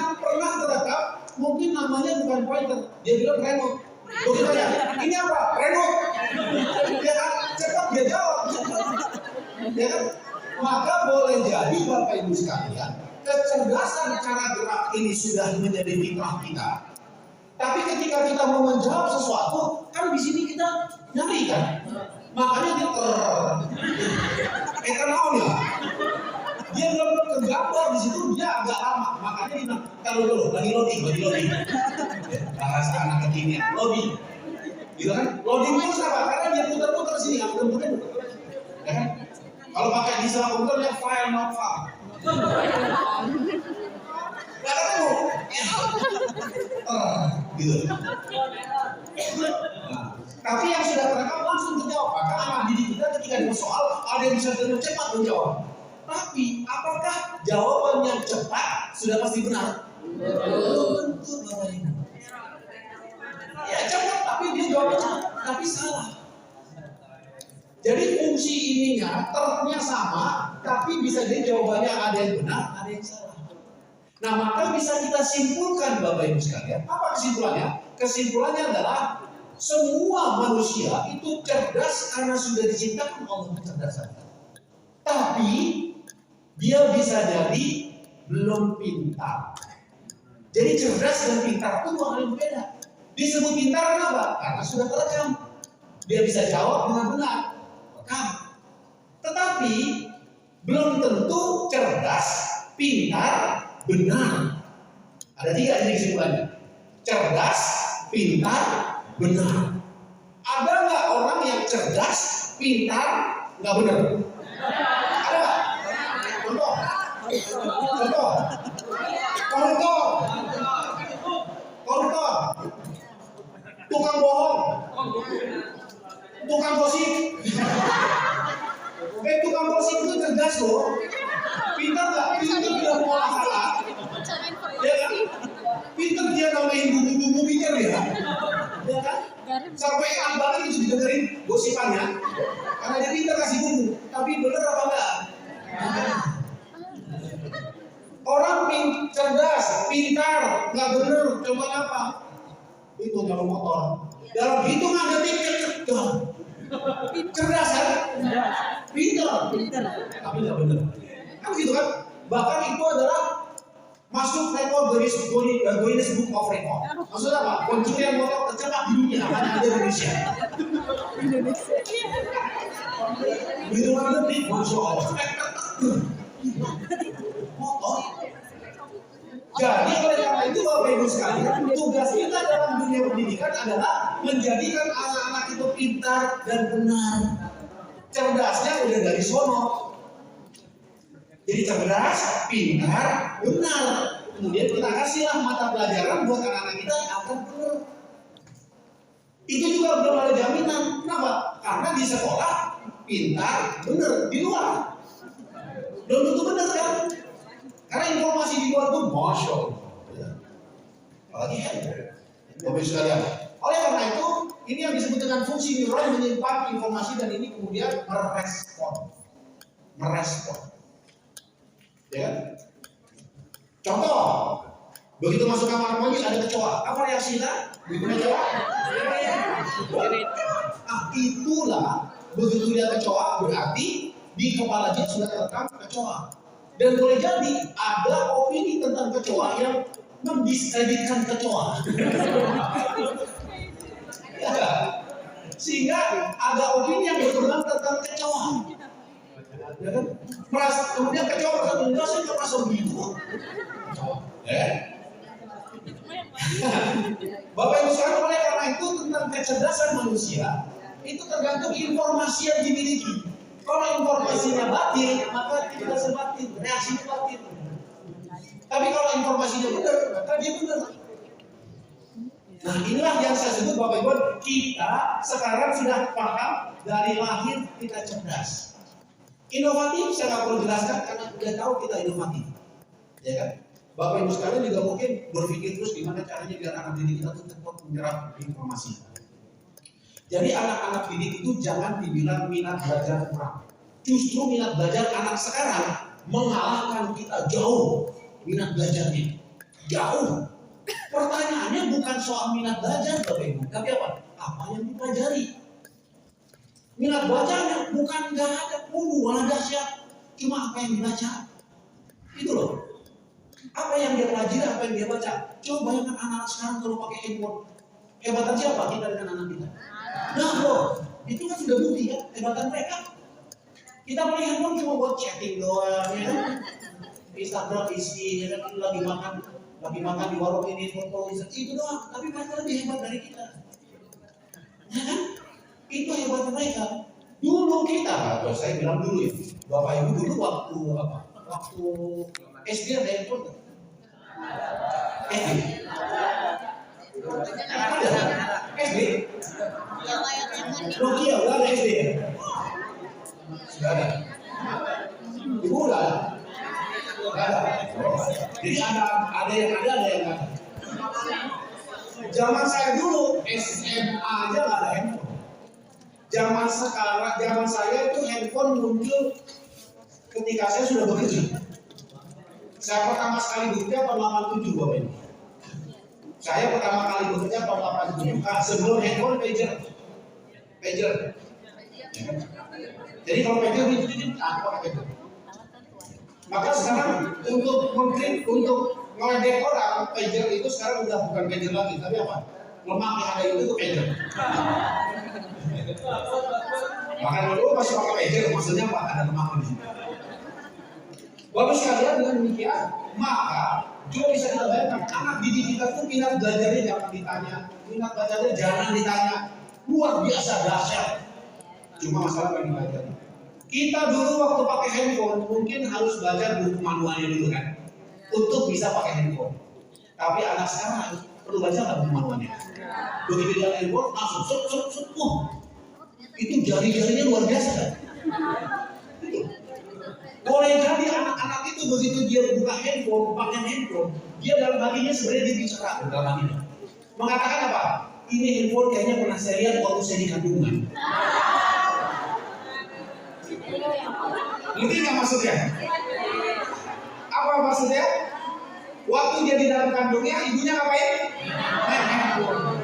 terekam, mungkin namanya bukan pointer, dia bilang remote. Begitu aja. Ini apa? Remote. Ya kan? Cepat dia jawab. Ya kan? Maka boleh jadi Bapak Ibu sekalian, kecerdasan cara gerak ini sudah menjadi fitrah kita. Tapi ketika kita mau menjawab sesuatu, kan di sini kita nyari kan? Makanya dia tahu ya. Dia belum tergambar di situ, dia agak lama. Makanya dia bilang, kalau dulu lagi loading. Bahasa anak kekinian, loading. Gitu kan? Loading itu apa? Karena dia putar-putar sini, putar-putar. Ya kan? Kalau pakai diesel komputernya file not file. Gak ketemu. Gitu. Nah, tapi yang sudah terekam langsung dijawab. Maka anak didik kita ketika ada soal, ada yang bisa dengan cepat menjawab. Tapi apakah jawaban yang cepat sudah pasti benar? Tentu Bapak Ibu. Ya cepat, tapi dia jawabnya cepat, tapi salah. Jadi fungsi ininya termnya sama, tapi bisa jadi jawabannya ada yang benar, ada yang salah. Nah maka bisa kita simpulkan Bapak Ibu sekalian. Apa kesimpulannya? Kesimpulannya adalah semua manusia itu cerdas karena sudah diciptakan Allah kecerdasan. Tapi dia bisa jadi belum pintar. Jadi cerdas dan pintar itu dua hal yang berbeda. Disebut pintar kenapa? Karena sudah terekam. Dia bisa jawab dengan benar. Rekam. Tetapi belum tentu cerdas, pintar, benar. Ada tiga ini kesimpulannya. Cerdas, pintar, benar. Ada nggak orang yang cerdas, pintar, nggak benar? Ada nggak? Contoh. Koruptor, tukang bohong, tukang gosip. Tukang gosip itu cerdas loh. Pintar nggak? Pintar dia mengolah salah. Ya kan? Pintar dia nambahin bumbu-bumbu pikir ya. Ya kan? Sampai ambalan itu didengerin gosipannya. Karena dia pintar kasih bumbu. Tapi bener apa enggak? Orang cerdas, pintar, nggak bener, coba apa? Itu kalau motor. Dalam hitungan detik kecepatan. Cerdas kan? Pintar, tapi nggak bener. Kan gitu kan? Bahkan itu adalah masuk rekor Guinness Book of Record. Maksudnya apa? Pencurian motor tercepat di dunia hanya ada di Indonesia. Hitungan detik, masya Allah. Motor. Jadi oleh karena itu Bapak Ibu sekalian, tugas kita dalam dunia pendidikan adalah menjadikan anak-anak itu pintar dan benar. Cerdasnya udah dari sono. Jadi cerdas, pintar, benar. Kemudian kita kasihlah mata pelajaran buat anak-anak kita akan benar. Itu juga belum ada jaminan. Kenapa? Karena di sekolah pintar, benar. Di luar belum tentu benar kan? Karena informasi di luar itu masya Allah. Apalagi Bapak Ibu sekalian. Oleh karena itu, ini yang disebut dengan fungsi neuron menyimpan informasi dan ini kemudian merespon. Ya. Contoh, begitu masuk kamar mandi ada kecoa. Apa reaksi kita? Begitu kecoa? Itulah begitu dia kecoa berarti di kepala dia sudah terekam kecoa. Dan boleh jadi ada opini tentang kecoa yang mendiskreditkan kecoa. Ya, sehingga ada opini yang berkembang tentang kecoa. Ya kan? Kemudian kecoa berkata, enggak sih nggak merasa begitu. Bapak Ibu sekalian, oleh karena itu tentang kecerdasan manusia itu tergantung informasi yang dimiliki. Kalau informasinya batil, maka tidak sebatil, reaksinya batil. Tapi kalau informasinya benar, maka dia benar. Nah inilah yang saya sebut Bapak Ibu, kita sekarang sudah paham dari lahir kita cerdas. Inovatif saya nggak perlu jelaskan karena sudah tahu kita inovatif, ya kan? Bapak Ibu sekalian juga mungkin berpikir terus gimana caranya biar anak didik kita tuh cepat menyerap informasi. Jadi anak-anak didik itu jangan dibilang minat belajar kurang. Justru minat belajar anak sekarang mengalahkan kita jauh minat belajarnya. Jauh. Pertanyaannya bukan soal minat belajar Bapak Ibu, tapi apa? Apa yang dipelajari? Minat bacanya bukan nggak ada, malah dahsyat. Cuma apa yang dibaca. Itu loh. Apa yang dia pelajari, apa yang dia baca. Coba bayangkan anak-anak sekarang kalau pakai handphone. Hebatan siapa kita dengan anak kita? Nah loh, itu kan sudah bukti kan, hebatan mereka. Kita pakai handphone cuma buat chatting doang, ya kan? Instagram isi, ya kan? Lagi makan di warung ini, foto itu doang. Tapi mereka lebih hebat dari kita, ya kan? Itu hebat mereka. Dulu kita, kalau saya bilang dulu ya, Bapak Ibu dulu waktu apa? Waktu SD ada handphone kan? SD. SD. Nokia udah ada SD ya? Sudah ada. Ibu udah ada? Udah ada. Jadi ada yang ada yang nggak ada. Zaman saya dulu SMA aja nggak ada handphone. Zaman saya itu handphone muncul ketika saya sudah bekerja. Saya pertama sekali bekerja tahun 87 Bapak Ibu. Saya pertama kali bekerja tahun 87. Sebelum handphone pager. Jadi kalau pager itu apa pager? Maka sekarang untuk Ngeledek orang, pager itu sekarang udah bukan pager lagi, tapi apa? Lemak yang ada itu pager. Bahkan dulu masih pakai pager, maksudnya apa? Ada lemak di situ. Bapak sekalian, dengan demikian, maka juga bisa kita bayangkan, anak didik kita itu minat belajarnya jangan ditanya, minat belajarnya jangan ditanya, luar biasa dahsyat. Cuma masalah yang belajar. Kita dulu waktu pakai handphone mungkin harus belajar buku manualnya dulu kan, untuk bisa pakai handphone. Tapi anak sekarang perlu baca nggak buku manualnya? Begitu dia handphone langsung itu jari-jarinya luar biasa kan? Boleh jadi anak-anak itu begitu dia buka handphone, pakai handphone, dia dalam hatinya sebenarnya dia bicara dalam hatinya. Mengatakan apa? Ini handphone kayaknya pernah saya lihat waktu saya di kandungan. Ngerti nggak maksudnya? Apa maksudnya? Waktu dia di dalam kandungnya, ibunya ngapain? Main handphone.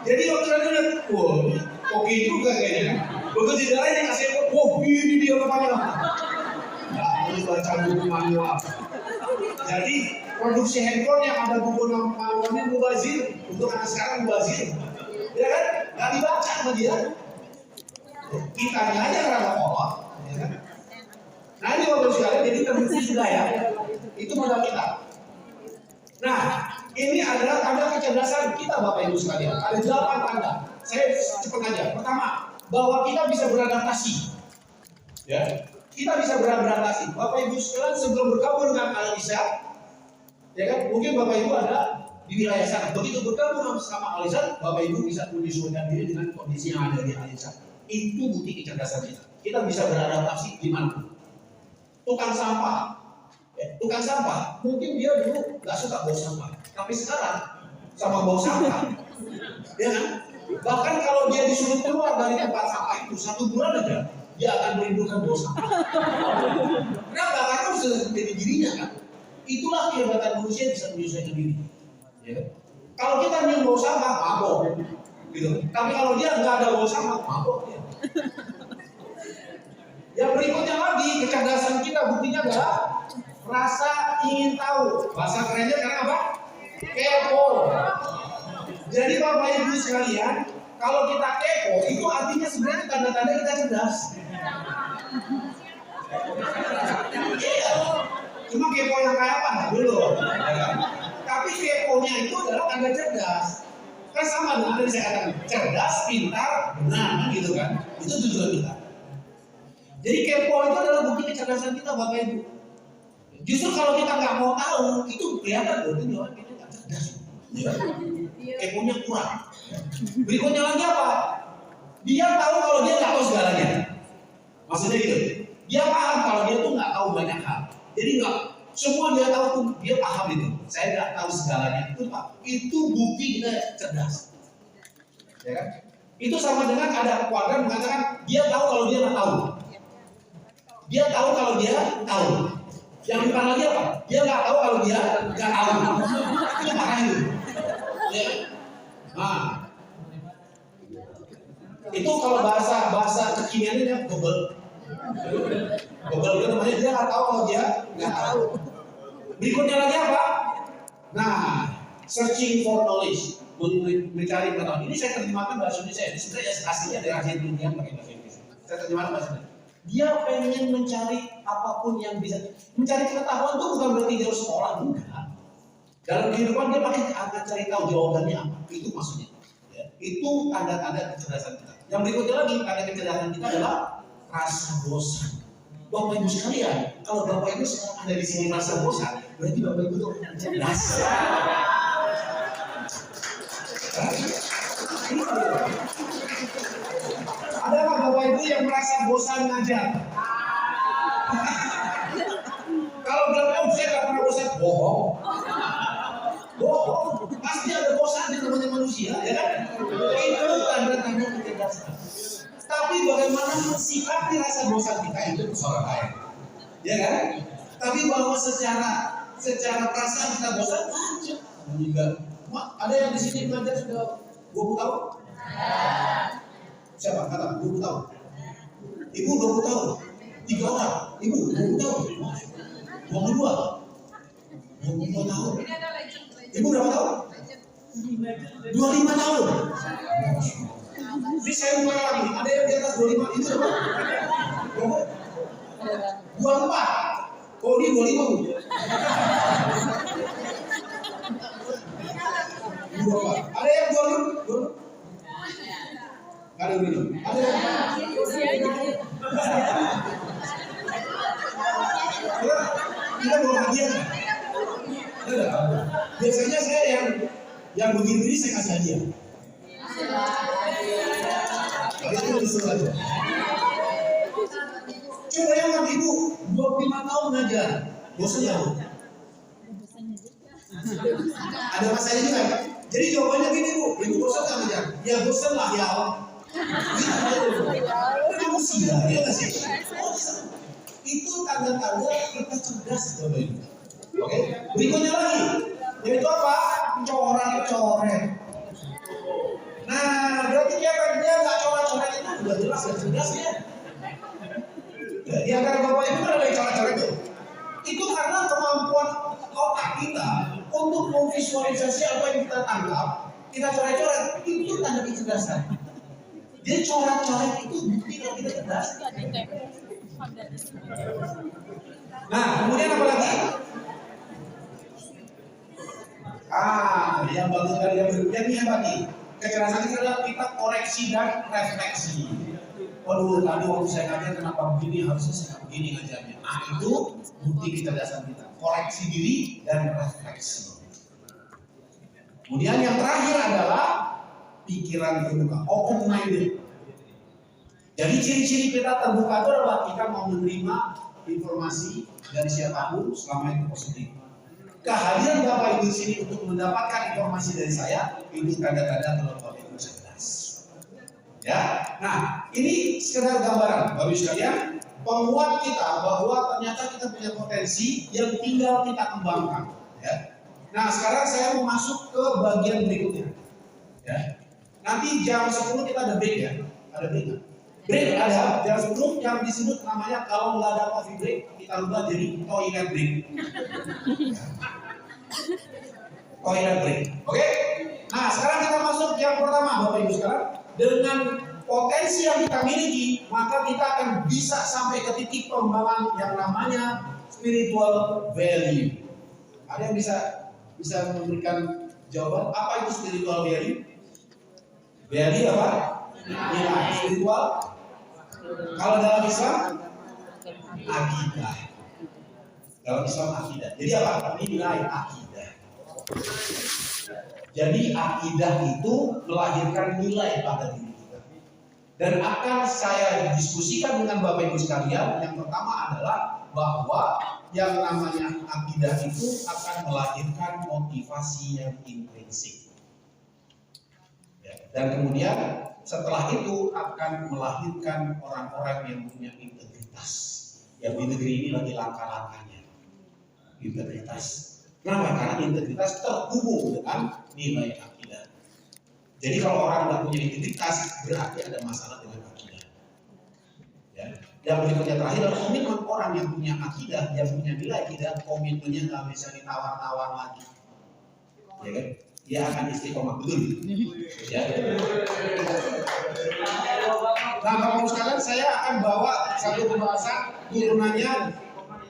Jadi waktu dia lihat, wah, oke juga kayaknya. Begitu di dalamnya dia kasih, wah, ini dia rupanya. Baca buku manual. Jadi produksi handphone yang ada buku manualnya mubazir, untuk anak sekarang mubazir, ya kan? Nggak dibaca sama dia. Kitanya aja karena kolot, ya kan? Nah ini bagus sekali, jadi terbukti sudah ya. Itu modal kita. Nah ini adalah tanda kecerdasan kita Bapak Ibu sekalian. Ada 8 tanda. Saya cepat aja. Pertama, bahwa kita bisa beradaptasi. Ya. Kita bisa beradaptasi. Bapak Ibu sekalian sebelum bergabung dengan Alisa, ya kan? Mungkin Bapak Ibu ada di wilayah sana. Begitu bergabung sama Alisa, Bapak Ibu bisa menyesuaikan diri dengan kondisi yang ada di Alisa. Itu bukti kecerdasan kita. Kita bisa beradaptasi di mana? Tukang sampah, tukang sampah. Mungkin dia dulu nggak suka bau sampah, tapi sekarang sama bau sampah, ya kan? Bahkan kalau dia disuruh keluar dari tempat sampah itu 1 bulan aja, dia akan merindukan bau sampah. Kenapa? Karena sudah jadi dirinya kan. Itulah kehebatan manusia bisa menyesuaikan diri. Ya. Kalau kita nyium bau sampah, mabok. Gitu. Tapi kalau dia nggak ada bau sampah, mabok dia. Yang berikutnya lagi, kecerdasan kita buktinya adalah rasa ingin tahu. Bahasa kerennya karena apa? Kepo. Jadi Bapak Ibu sekalian, kalau kita kepo, itu artinya sebenarnya tanda-tanda kita cerdas. Iya. Cuma kepo yang kayak apa? Dulu. Tapi keponya itu adalah tanda cerdas. Kan sama dengan yang saya katakan, cerdas, pintar, benar, gitu kan? Itu tujuan kita. Jadi kepo itu adalah bukti kecerdasan kita Bapak Ibu. Justru kalau kita nggak mau tahu, itu kelihatan loh, itu orang kita nggak cerdas. Ya. Keponya kurang. Berikutnya lagi apa? Dia tahu kalau dia nggak tahu segalanya. Maksudnya gitu. Dia paham kalau dia tuh nggak tahu banyak hal. Jadi nggak semua dia tahu tuh dia paham itu. Saya nggak tahu segalanya itu Pak. Itu bukti kita cerdas. Ya kan? Itu sama dengan ada kuadran mengatakan dia tahu kalau dia nggak tahu. Dia tahu kalau dia tahu. Yang depan lagi apa? Dia nggak tahu kalau dia nggak tahu. Itu parah itu. Ya. Nah, itu kalau bahasa kekiniannya Google. Google itu namanya dia nggak tahu kalau dia nggak tahu. Berikutnya lagi apa? Nah, searching for knowledge, mencari pengetahuan. Ini saya terjemahkan bahasa Indonesia. Ini sebenarnya aslinya dari Argentina pakai bahasa Indonesia. Saya terjemahkan bahasa Indonesia. Dia pengen mencari apapun yang bisa. Mencari pengetahuan itu bukan berarti dia harus sekolah, bukan. Dalam kehidupan dia pasti akan cari tahu jawabannya apa. Itu maksudnya. Ya. Itu tanda-tanda kecerdasan kita. Yang berikutnya lagi, tanda kecerdasan kita adalah rasa bosan. Bapak Ibu sekalian, kalau Bapak Ibu sekarang ada di sini rasa bosan, berarti Bapak Ibu itu cerdas. Adakah Bapak Ibu yang merasa bosan ngajar? Kalau bilang, oh saya nggak pernah bosan, bohong. Bohong, pasti ada bosan di namanya manusia, ya kan? Itu tanda-tanda kecerdasan. Tapi bagaimana mensikapi rasa bosan kita itu persoalan lain, ya kan? Tapi bahwa secara perasaan kita bosan, aja. Juga, ada yang di sini belajar sudah 20 tahun? Siapa? Kata 20 tahun. Ibu 20 tahun. 3 orang. Ibu 20 tahun. 22. 22 tahun. Ibu berapa tahun? 25 tahun. Ini saya mulai lagi. Ada yang di atas 25. Ibu berapa? 24. Oh, ini 25 Bu. Ada yang 26? Ada belum? Ada yang kita mau hadiah. Biasanya saya yang begini ini saya kasih hadiah. Itu disuruh aja. Coba yang ibu 25 tahun ngajar, bosan ya Bu? Ada masanya juga. Jadi jawabannya gini Bu, ibu bosan nggak ngajar? Ya bosan lah ya. Manusia ya nggak sih? Itu tanda-tanda kita cerdas Bapak Ibu. Oke, berikutnya lagi, yaitu apa? Coret-coret. Nah, berarti dia nggak coret-coret itu udah jelas ya cerdasnya. Di antara Bapak Ibu kan ada yang coret-coret itu. Itu karena kemampuan otak kita untuk memvisualisasi apa yang kita tangkap, kita coret-coret, itu tanda kecerdasan. Jadi coret-coret itu bukti kalau kita cerdas. Nah, kemudian apa lagi? Yang bagus dari yang berikutnya ini apa nih? Kecerdasan itu adalah kita koreksi dan refleksi. Waduh, tadi waktu saya ngajar kenapa begini, harusnya saya begini ngajarnya. Nah, itu bukti kecerdasan kita. Koreksi diri dan refleksi. Kemudian yang terakhir adalah pikiran terbuka, open minded. Jadi ciri-ciri kita terbuka itu adalah kita mau menerima informasi dari siapapun selama itu positif. Kehadiran Bapak Ibu di sini untuk mendapatkan informasi dari saya itu tanda-tanda kalau Bapak Ibu cerdas. Ya, nah ini sekedar gambaran Bapak Ibu sekalian, penguat kita bahwa ternyata kita punya potensi yang tinggal kita kembangkan. Ya. Nah sekarang saya mau masuk ke bagian berikutnya. Ya. Nanti jam 10 kita ada break ya, ada break. Break ada jam 10 yang disebut namanya kalau nggak ada coffee break kita rubah jadi toilet break. Toilet break, oke? Nah sekarang kita masuk yang pertama Bapak Ibu sekarang. Dengan potensi yang kita miliki maka kita akan bisa sampai ke titik pengembangan yang namanya spiritual value. Ada yang bisa memberikan jawaban apa itu spiritual value? Value apa? Nilai spiritual. Kalau dalam Islam akidah. Dalam Islam akidah. Jadi apa? Ini nilai akidah. Jadi akidah itu melahirkan nilai pada diri kita. Dan akan saya diskusikan dengan Bapak Ibu sekalian. Yang pertama adalah bahwa yang namanya akidah itu akan melahirkan motivasi yang intrinsik. Dan kemudian setelah itu akan melahirkan orang-orang yang punya integritas. Yang di negeri ini lagi langkah-langkahnya. Integritas. Kenapa? Karena integritas terhubung dengan nilai akidah. Jadi kalau orang tidak punya integritas berarti ada masalah dengan akidah. Ya. Yang berikutnya terakhir adalah komitmen orang yang punya akidah, yang punya nilai akidah, komitmennya nggak bisa ditawar-tawar lagi. Ya kan? Dia akan istiqomah betul. Ya. Nah, Bapak sekalian, saya akan bawa satu pembahasan turunannya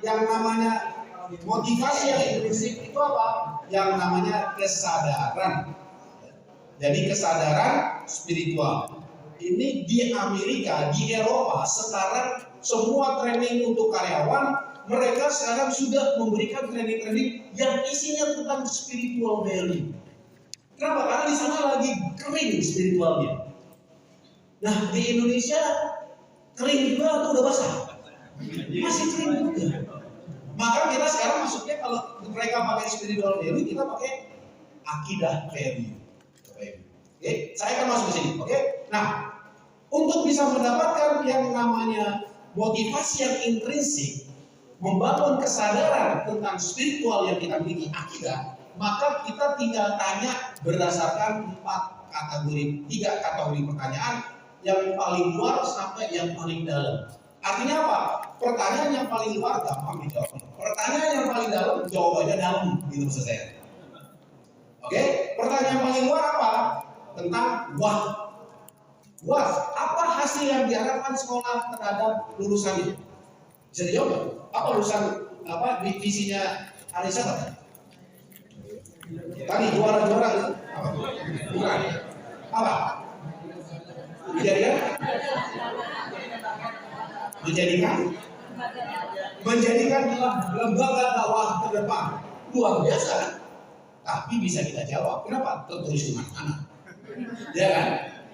yang namanya motivasi yang intrinsik itu apa? Yang namanya kesadaran. Jadi kesadaran spiritual. Ini di Amerika, di Eropa sekarang semua training untuk karyawan mereka sekarang sudah memberikan training-training yang isinya tentang spiritual value. Kenapa? Karena di sana lagi kering spiritualnya. Nah di Indonesia kering juga atau udah basah? Masih kering juga. Maka kita sekarang masuknya kalau mereka pakai spiritual value, kita pakai akidah value. Oke, saya akan masuk ke sini. Oke. Nah, untuk bisa mendapatkan yang namanya motivasi yang intrinsik, membangun kesadaran tentang spiritual yang kita miliki akidah, maka kita tinggal tanya berdasarkan 3 kategori pertanyaan yang paling luar sampai yang paling dalam. Artinya apa? Pertanyaan yang paling luar gampang dijawab. Pertanyaan yang paling dalam jawabannya dalam, gitu maksud saya. Oke, pertanyaan paling luar apa? Tentang wah. Wah, apa hasil yang diharapkan sekolah terhadap lulusannya? Bisa dijawab nggak? Apa lulusan visinya Alisa apa? Tadi juara-juara apa? Bukan. Apa? Menjadikan lembaga dakwah terdepan. Luar biasa. Tapi bisa kita jawab. Kenapa? Tertulis di mana-mana. Ya kan?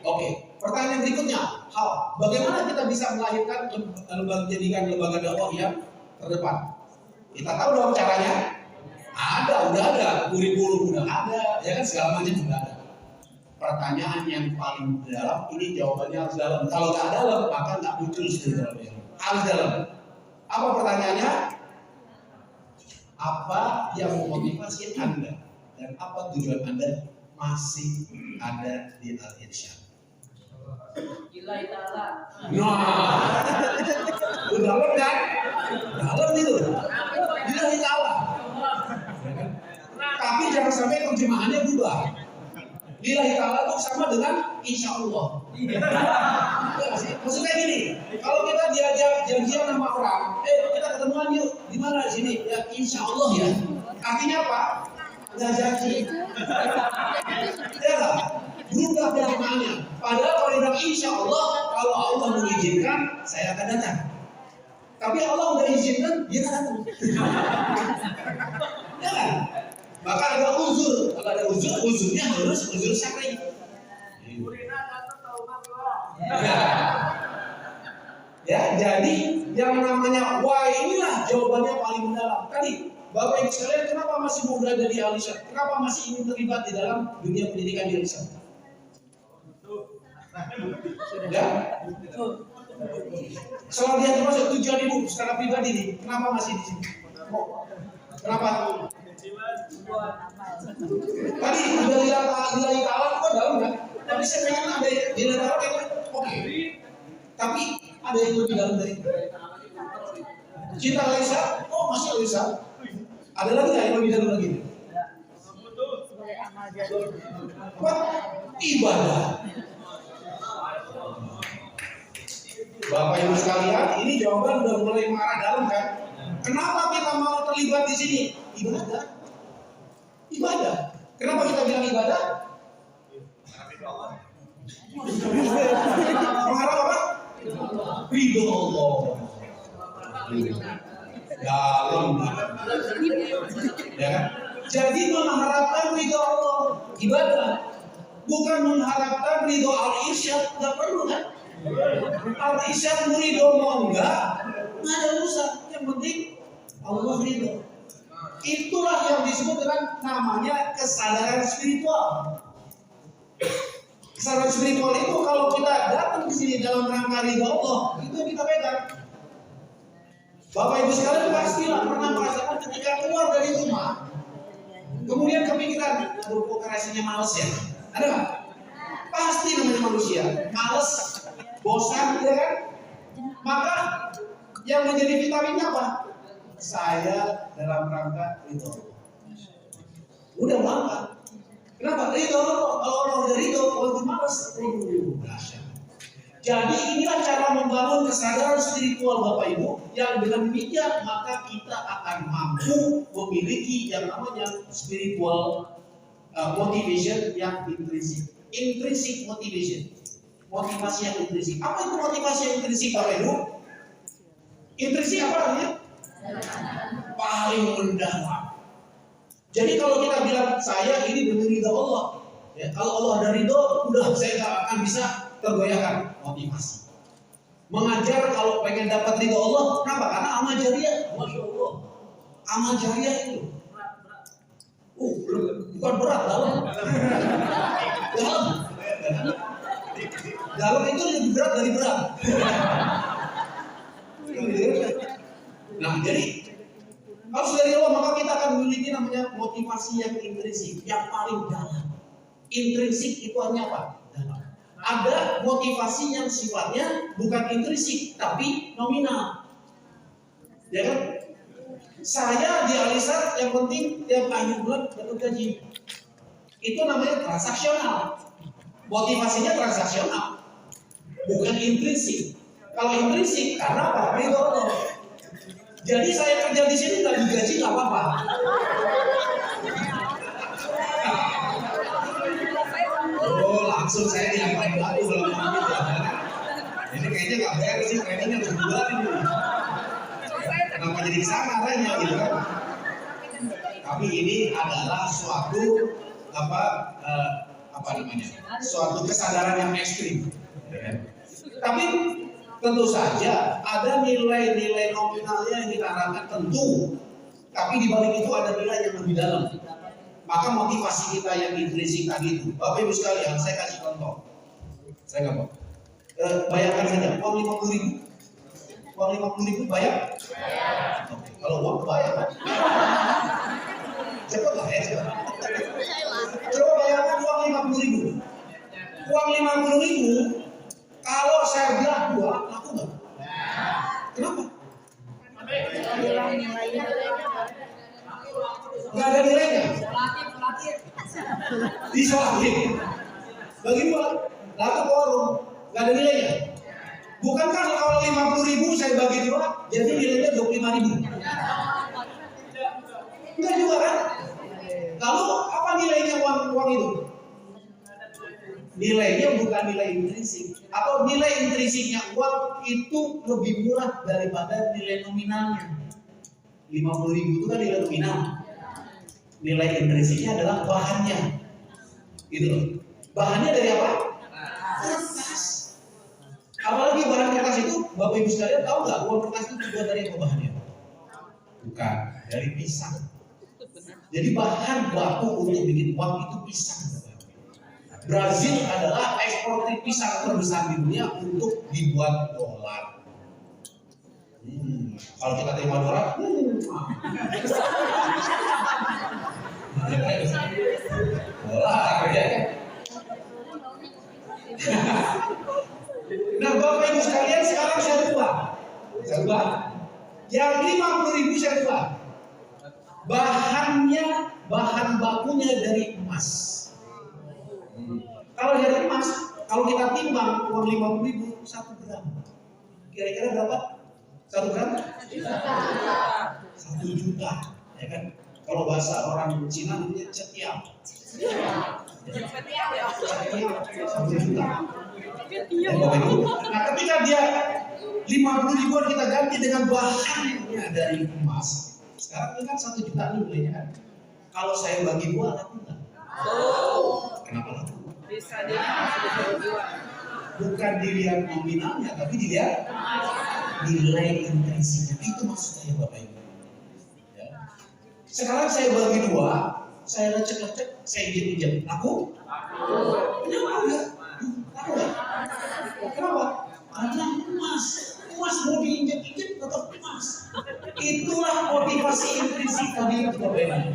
Oke. Pertanyaan berikutnya, bagaimana kita bisa melahirkan menjadikan lembaga dakwah yang terdepan? Kita tahu dong caranya. Udah ada, kurikulum udah ada, ya kan segala macam sudah ada. Pertanyaan yang paling dalam ini jawabannya harus dalam. Kalau nggak dalam, maka nggak muncul di dalamnya. Harus dalam. Apa pertanyaannya? Apa yang memotivasi Anda dan apa tujuan Anda masih ada di Al-Irsyad? Lillahi ta'ala. Udah dalam kan? Dalam itu. Lillahi ta'ala. Tapi jangan sampai terjemahannya berubah. Lillahi ta'ala itu sama dengan insya Allah. Maksudnya gini, kalau kita diajak janjian sama orang, kita ketemuan yuk, di mana di sini? Ya insya Allah ya. Artinya apa? Nggak janji. Ya nggak? Berubah maknanya. Padahal kalau bilang insya Allah, kalau Allah mengizinkan, saya akan datang. Tapi Allah udah izinkan, dia kan datang. Ya kan? Maka ada uzur. Kalau ada uzur, uzurnya harus uzur syar'i. Ya, jadi yang namanya why inilah jawabannya paling mendalam. Tadi Bapak Ibu sekalian, kenapa masih mau berada di Al-Irsyad? Kenapa masih ingin terlibat di dalam dunia pendidikan di Al-Irsyad? Ya? Soal dia termasuk tujuan ibu secara pribadi nih, kenapa masih di sini? Kenapa? Tadi udah lillahi ta'ala itu dalam kan? Tapi saya pengen ada lillahi ta'ala itu oke. Tapi ada yang lebih dalam dari itu. Cinta Alisa, masih Alisa. Ada lagi nggak yang lebih dalam lagi? Apa? Ibadah. Bapak Ibu sekalian, ini jawaban udah mulai mengarah dalam kan? Kenapa kita mau terlibat di sini? Ibadah. Ibadah. Kenapa kita bilang ibadah? Mengharap apa? Ridho Allah. Dalam. Ya kan? Jadi mengharapkan ridho Allah, ibadah. Bukan mengharapkan ridho Al-Irsyad, nggak perlu kan? Al-Irsyad ridho mau nggak ada urusan. Yang penting Allah ridho. Itulah yang disebut dengan namanya kesadaran spiritual. Kesadaran spiritual itu kalau kita datang ke sini dalam rangka ridho Allah, itu yang kita pegang. Bapak Ibu sekalian pastilah pernah merasakan ketika keluar dari rumah, kemudian kepikiran, aduh kok rasanya males ya? Ada nggak? Pasti namanya manusia, males, bosan, ya kan? Maka yang menjadi vitaminnya apa? Saya dalam rangka ridho. Udah berangkat. Kenapa? Ridho. Kalau orang udah ridho, kalau males, dahsyat. Jadi inilah cara membangun kesadaran spiritual Bapak Ibu, yang dengan demikian maka kita akan mampu memiliki yang namanya spiritual motivation yang intrinsik. Intrinsic motivation. Motivasi yang intrinsik. Apa itu motivasi yang intrinsik Bapak Ibu? Intrinsik apa artinya? Paling mendalam. Jadi kalau kita bilang saya ini demi ridho Allah, ya, kalau Allah ada ridho, udah saya nggak akan bisa tergoyahkan. Motivasi. Mengajar kalau pengen dapat ridho Allah, kenapa? Karena amal jariah, masya Allah. Amal jariah itu, bukan berat, dalam. Dalam itu lebih berat dari berat. Nah, jadi harus dari Allah, maka kita akan memiliki namanya motivasi yang intrinsik, yang paling dalam. Intrinsik itu artinya apa? Dalam. Ada motivasi yang sifatnya bukan intrinsik, tapi nominal. Ya kan? Saya di Al-Irsyad yang penting tiap akhir bulan dapat gaji. Itu namanya transaksional. Motivasinya transaksional, bukan intrinsik. Kalau intrinsik, karena apa? Ridho Allah. Jadi saya kerja di sini nggak digaji nggak apa-apa. Oh, langsung saya diapain aku kalau ngomong gitu ya. Ini kayaknya nggak beres sih, trainingnya udah bulan ini. Kenapa jadi kesana arahnya gitu kan? Tapi ini adalah suatu apa namanya? Suatu kesadaran yang ekstrim. Ya kan? Tapi tentu saja ada nilai-nilai nominalnya yang kita harapkan tentu. Tapi di balik itu ada nilai yang lebih dalam. Maka motivasi kita yang intrinsik tadi itu, Bapak Ibu sekalian, saya kasih contoh. Saya nggak mau. Bayangkan saja, uang 50.000. Uang 50.000 bayar? Oke. Kalau uang bayar, kan? Cepat lah ya, cepat. Coba bayangkan uang 50.000. Uang 50.000, kalau saya bilang dua, laku nggak? Kenapa? Nggak ada nilainya. Disolatin. Bagaimana? Laku warung, nggak ada nilainya. Bukankah kalau 50.000 saya bagi dua, jadi nilainya 25.000? Enggak juga kan? Lalu apa nilainya uang itu? Nilainya bukan nilai intrinsik. Atau nilai intrinsiknya uang itu lebih murah daripada nilai nominalnya. 50.000 itu kan nilai nominal. Nilai intrinsiknya adalah bahannya. Gitu loh. Bahannya dari apa? Kertas. Apalagi bahan kertas itu, Bapak Ibu sekalian tahu nggak uang kertas itu terbuat dari apa bahannya? Bukan, dari pisang. Jadi bahan baku untuk bikin uang itu pisang. Brazil adalah eksportir pisang terbesar di dunia untuk dibuat dolar. Kalau kita terima dolar, dolar ya. Nah, Bapak Ibu sekalian, sekarang saya ubah. Yang 50.000 saya ubah. Bahan bakunya dari emas. Kalau dari emas, kalau kita timbang uang 50.000 1 gram, kira-kira berapa? 1 gram? 1 juta, ya kan? Kalau bahasa orang Cina namanya cetiap. 1 juta. Nah, ketika dia 50.000 kita ganti dengan bahannya dari emas, sekarang ini kan 1 juta nih nilainya kan? Kalau saya bagi dua, laku nggak? Kenapa laku? Bisa dijual. Bukan dilihat nominalnya, tapi dilihat nilai intrinsiknya. Itu maksud saya, Bapak Ibu. Ya. Sekarang saya bagi dua, saya lecek-lecek, saya injek-injek. Laku? Kenapa enggak? Kenapa? Karena emas. Emas mau diinjek-injek tetap emas. Itulah motivasi intrinsik tadi itu, Bapak Ibu.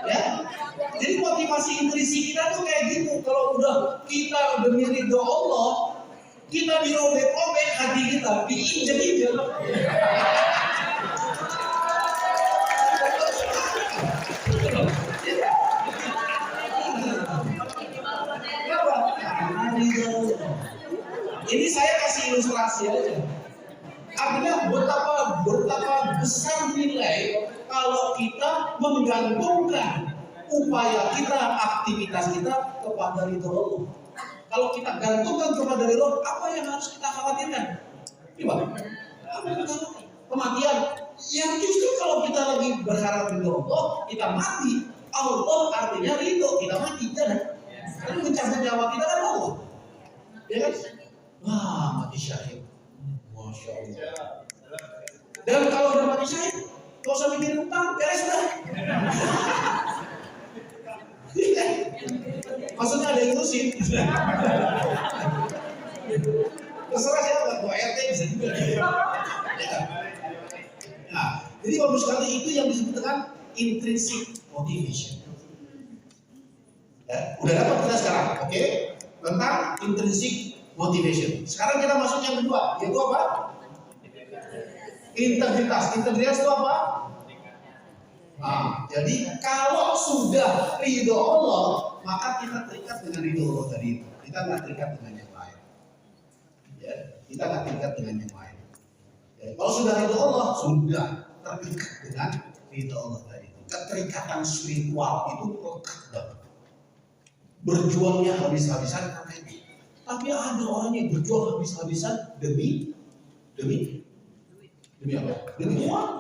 Ya. Jadi motivasi intrinsik kita tuh kayak gitu. Kalau udah kita demi ridho Allah, kita dirobek-robek hati kita, diinjek-injek. Ini saya kasih ilustrasi aja. Artinya betapa besar nilai kalau kita menggantungkan upaya kita, aktivitas kita kepada ridho Allah. Kalau kita gantungkan kepada ridho Allah, apa yang harus kita khawatirkan? Coba. Apa yang kita khawatirkan? Kematian. Yang justru kalau kita lagi berharap ridho Allah, kita mati. Allah artinya ridho, kita mati, jangan. Karena mencabut nyawa kita kan Allah. Ya kan? Wah, mati syahid. Masya Allah. Dan kalau udah mati syahid, gak usah mikirin utang, beres dah. Maksudnya ada yang ngurusin. Terserah siapa, Pak RT bisa juga. Nah, jadi bagus sekali itu yang disebut dengan intrinsic motivation. Ya, udah dapat kita sekarang, oke? Tentang intrinsic motivation. Sekarang kita masuk yang kedua, yaitu apa? Integritas. Integritas itu apa? Jadi kalau sudah ridho Allah, maka kita terikat dengan ridho Allah tadi itu. Kita nggak terikat dengan yang lain. Ya, kita nggak terikat dengan yang lain. Ya, kalau sudah ridho Allah, sudah terikat dengan ridho Allah tadi itu. Keterikatan spiritual itu lekat banget. Berjuangnya habis-habisan karena itu. Tapi ada orang yang berjuang habis-habisan demi apa? Demi uang.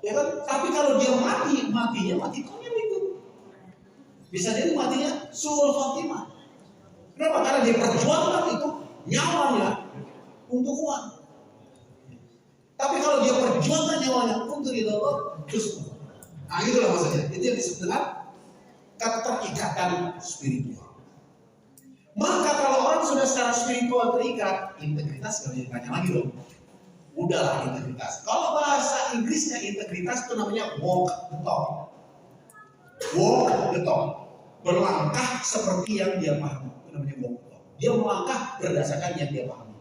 Ya kan? Tapi kalau dia matinya mati konyol itu. Bisa jadi matinya suul khotimah. Kenapa? Karena dia perjuangkan itu nyawanya untuk uang. Tapi kalau dia perjuangkan nyawanya untuk ridho Allah, justru. Nah, itulah maksudnya. Itu yang disebut dengan keterikatan spiritual. Maka kalau orang sudah secara spiritual terikat, integritas gak bisa ditanya lagi dong. Udahlah integritas. Kalau bahasa Inggrisnya integritas itu namanya walk the talk. Walk the talk. Berlangkah seperti yang dia pahami. Itu namanya walk the talk. Dia melangkah berdasarkan yang dia pahami.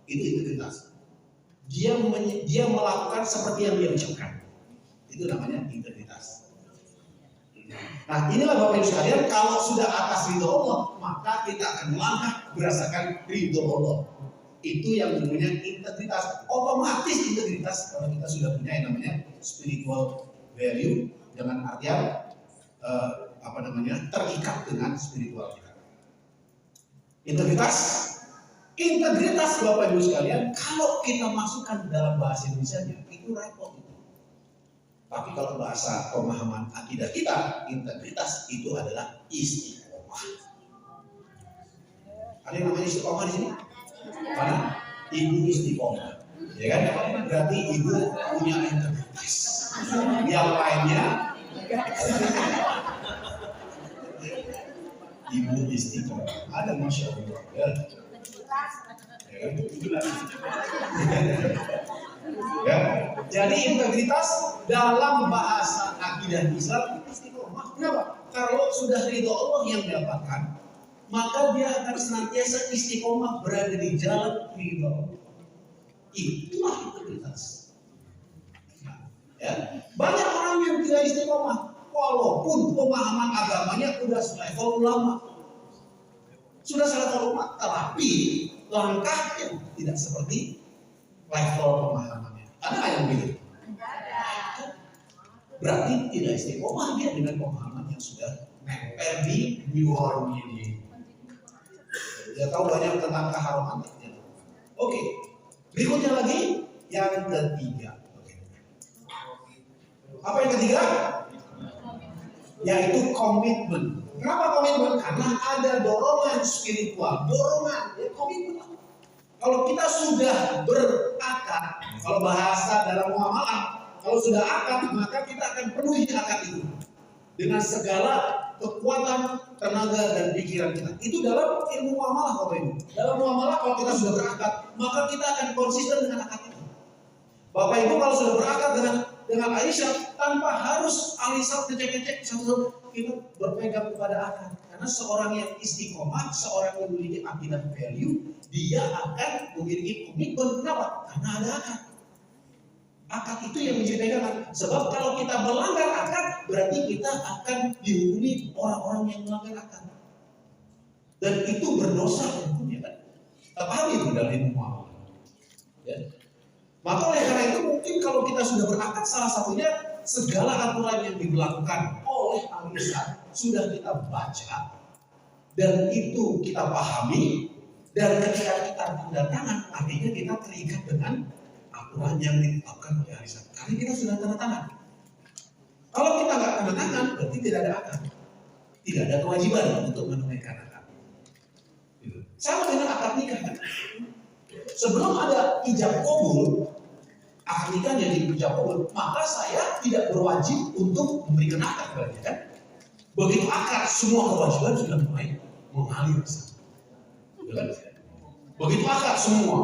Itu integritas. Dia melakukan seperti yang dia ucapkan. Itu namanya integritas. Nah, inilah Bapak Ibu sekalian, kalau sudah atas ridho Allah, maka kita akan melangkah berdasarkan ridho Allah. Itu yang namanya integritas. Otomatis integritas kalau kita sudah punya yang namanya spiritual value dengan artian terikat dengan spiritual kita. Integritas Bapak Ibu sekalian, kalau kita masukkan dalam bahasa Indonesia-nya itu repot. Tapi kalau bahasa pemahaman akidah kita, integritas itu adalah istiqomah. Ada yang namanya istiqomah di sini? Mana? Ibu istiqomah, ya kan? Berarti ibu punya integritas. Yang lainnya, ibu istiqomah. Ada masya Allah. Ya. Jadi integritas dalam bahasa akidah Islam itu istiqomah. Kenapa? Kalau sudah ridho Allah yang dapatkan, maka dia akan senantiasa istiqomah berada di jalan ridho. Itulah integritas. Nah, ya. Banyak orang yang tidak istiqomah, walaupun pemahaman agamanya sudah selevel ulama, sudah selevel ulama, tapi langkahnya tidak seperti level pemahamannya. Ada yang begitu? Berarti tidak istiqomah dia dengan pemahaman yang sudah nempel di harmony ini. Dia tahu banyak tentang keharuman. Oke, berikutnya lagi yang ketiga. Apa yang ketiga? Yaitu komitmen. Kenapa komitmen? Karena ada dorongan spiritual, komitmen. Kalau kita sudah berakad, kalau bahasa dalam muamalah, kalau sudah akad, maka kita akan penuhi akad itu dengan segala kekuatan, tenaga, dan pikiran kita. Itu dalam ilmu muamalah, Bapak Ibu. Dalam muamalah kalau kita sudah berakad, maka kita akan konsisten dengan akad itu. Bapak Ibu kalau sudah berakad dengan Aisyah, tanpa harus Aisyah ngecek-ngecek kita berpegang kepada akad. Karena seorang yang istiqomah, seorang yang memiliki akidah value, dia akan memiliki komitmen. Kenapa? Karena ada akad. Akad itu yang menjadi pegangan. Sebab kalau kita melanggar akad, berarti kita akan dihukumi orang-orang yang melanggar akad. Dan itu berdosa, ya kan? Paham itu dalam ilmu muamalah. Ya. Maka oleh karena itu mungkin kalau kita sudah berakad, salah satunya segala aturan yang dilakukan oleh Aisyah sudah kita baca dan itu kita pahami, dan ketika kita tanda tangan artinya kita terikat dengan aturan yang ditetapkan oleh Aisyah karena kita sudah tanda tangan. Kalau kita nggak tanda tangan berarti tidak ada akad, tidak ada kewajiban untuk menunaikan akad. Sama dengan akad nikah kan? Sebelum ada ijab kabul, akad nikahnya di ijab kabul, maka saya tidak berwajib untuk memberikan akad berarti kan? Begitu akad, semua kewajiban sudah mulai mengalir. Ya kan? Begitu akad semua,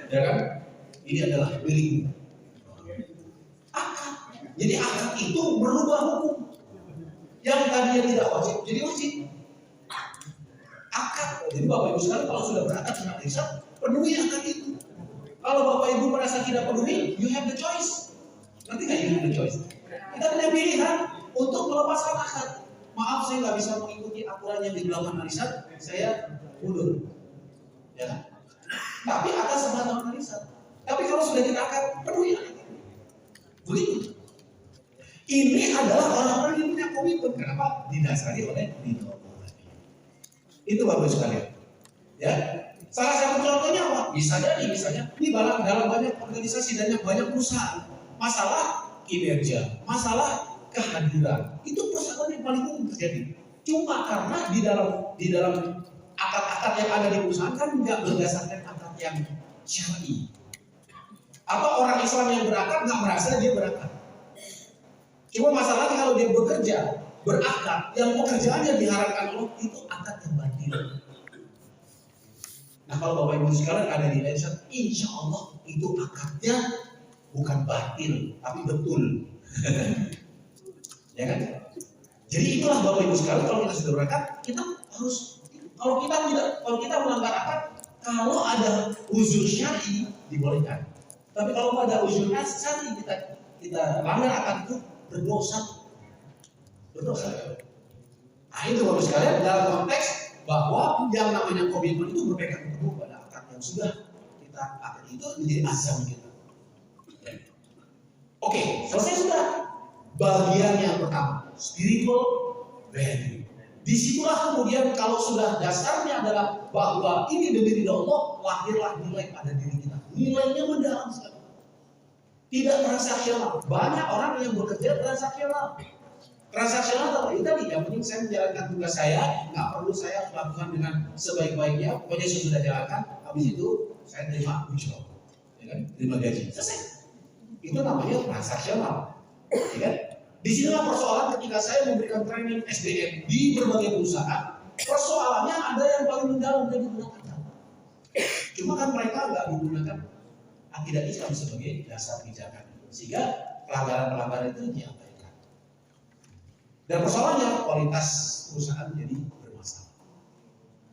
ya kan? Ini adalah milik akad. Jadi akad itu merubah hukum. Yang tadinya tidak wajib jadi wajib. Akad. Jadi Bapak Ibu sekalian kalau sudah berakad dengan Aisyah, penuhi akad itu. Kalau Bapak Ibu merasa tidak penuhi, you have the choice. Nanti nggak hidup the choice. Kita punya pilihan untuk melepaskan akad. Maaf, saya nggak bisa mengikuti aturan yang diberlakukan arisan, saya mundur. Ya kan? Tapi atas sebatas arisan. Tapi kalau sudah kita akad, penuhi akad. Begitu. Ini adalah orang-orang yang punya komitmen. Kenapa? Didasari oleh ridho. Itu Bapak sekalian. Ya. Salah satu contohnya apa? Misalnya ini dalam banyak organisasi dan banyak perusahaan, masalah kinerja, masalah kehadiran, itu persoalan yang paling umum terjadi. Cuma karena di dalam akad-akad yang ada di perusahaan kan nggak berdasarkan akad yang syar'i. Apa orang Islam yang berakad nggak merasa dia berakad? Cuma masalahnya kalau dia bekerja, berakad, yang pekerjaannya diharapkan Allah itu akad yang batil. Nah kalau Bapak Ibu sekalian ada di Indonesia, insya Allah itu akadnya bukan batil, tapi betul. Ya kan? Jadi itulah Bapak Ibu sekalian, kalau kita sudah berakad, kita harus, kalau kita melanggar akad, kalau ada uzur syar'i dibolehkan. Tapi kalau ada uzur syar'i kita langgar akad itu berdosa. Nah itu Bapak sekalian dalam konteks bahwa yang namanya komitmen itu berpegang teguh pada akad yang sudah kita akad itu menjadi azam kita. Oke, selesai sudah bagian yang pertama, spiritual value. Disitulah kemudian kalau sudah dasarnya adalah bahwa ini demi ridha Allah, lahirlah nilai pada diri kita. Nilainya mendalam sekali. Tidak transaksional. Banyak orang yang bekerja transaksional. Transaksional itu tadi, yang penting saya menjalankan tugas saya, nggak perlu saya lakukan dengan sebaik-baiknya. Pokoknya saya sudah jalankan, habis itu saya terima ujroh, ya kan? Terima gaji, selesai. Itu namanya transaksional, ya kan? Di sinilah persoalan ketika saya memberikan training SDM di berbagai perusahaan. Persoalannya ada yang paling mendalam dari digunakan. Cuma kan mereka nggak menggunakan akidah Islam sebagai dasar pijakan, sehingga pelanggaran-pelanggaran itu diabaikan. Dan persoalannya kualitas perusahaan jadi bermasalah.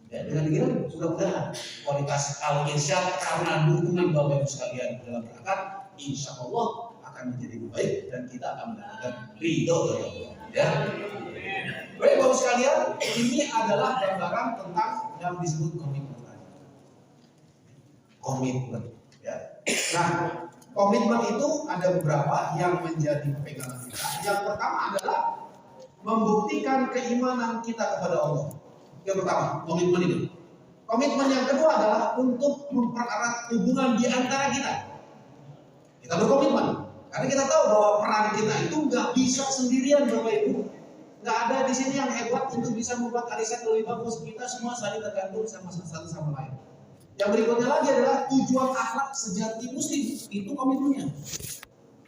Ya, dengan demikian mudah-mudahan kualitas al-irsyad karena dukungan Bapak Ibu sekalian dalam berakad, insya Allah akan menjadi lebih baik dan kita akan mendapatkan ridho dari Allah. Ya. Baik Bapak sekalian, ini adalah gambaran tentang yang disebut komitmen. Komitmen. Ya. Nah, komitmen itu ada beberapa yang menjadi pegangan kita. Yang pertama adalah membuktikan keimanan kita kepada Allah. Yang pertama, komitmen itu. Komitmen yang kedua adalah untuk mempererat hubungan di antara kita. Kita berkomitmen. Karena kita tahu bahwa peran kita itu nggak bisa sendirian Bapak Ibu. Nggak ada di sini yang hebat untuk bisa membuat arisan lebih bagus. Kita semua saling tergantung sama satu sama lain. Yang berikutnya lagi adalah tujuan akhlak sejati muslim. Itu komitmennya.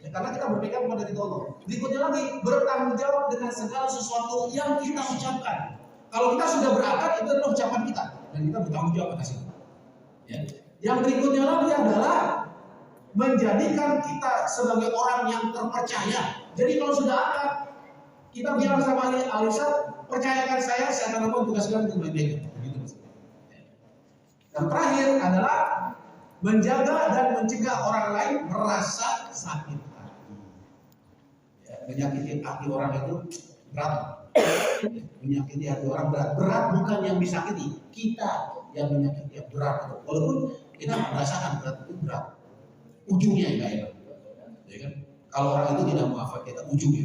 Ya, karena kita berpegang pada ridho Allah. Berikutnya lagi, bertanggung jawab dengan segala sesuatu yang kita ucapkan. Kalau kita sudah berakad, itu adalah ucapan kita. Dan kita bertanggung jawab atas itu. Ya. Yang berikutnya lagi adalah menjadikan kita sebagai orang yang terpercaya. Jadi kalau sudah akad, kita bilang sama Alisa, percayakan saya akan lakukan tugas kalian dengan baik. Dan terakhir adalah menjaga dan mencegah orang lain merasa sakit hati. Ya, menyakiti hati orang itu berat. Menyakiti hati orang berat. Berat bukan yang disakiti, kita yang menyakiti yang berat. Walaupun kita merasakan berat itu berat. Ujungnya yang gak enak. Ya kan? Kalau orang itu tidak maafkan kita, ujungnya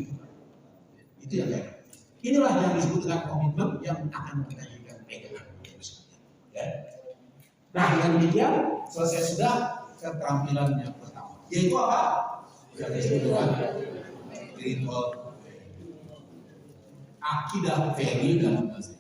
itu yang gak enak. Inilah yang disebut dengan komitmen yang akan kita jadikan pegangan. Ya. Nah dengan demikian selesai sudah keterampilan yang pertama, yaitu apa? Yang disebut dengan ritual akidah value dalam bahasa.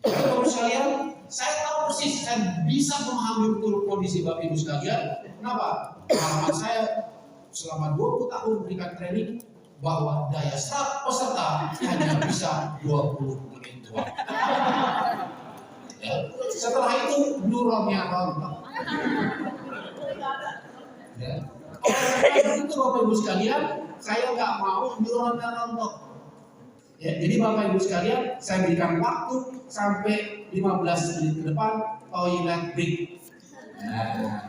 Bapak sekalian, saya tahu persis, saya bisa memahami betul kondisi Bapak Ibu sekalian. Kenapa? Pengalaman saya selama 20 tahun memberikan training bahwa daya serap peserta hanya bisa 20 menit doang. Ya. Setelah itu neuronnya rontok. Ya. Oleh itu Bapak Ibu sekalian, saya nggak mau neuronnya rontok. Ya, jadi Bapak Ibu sekalian, saya berikan waktu sampai 15 menit ke depan toilet break. Nah,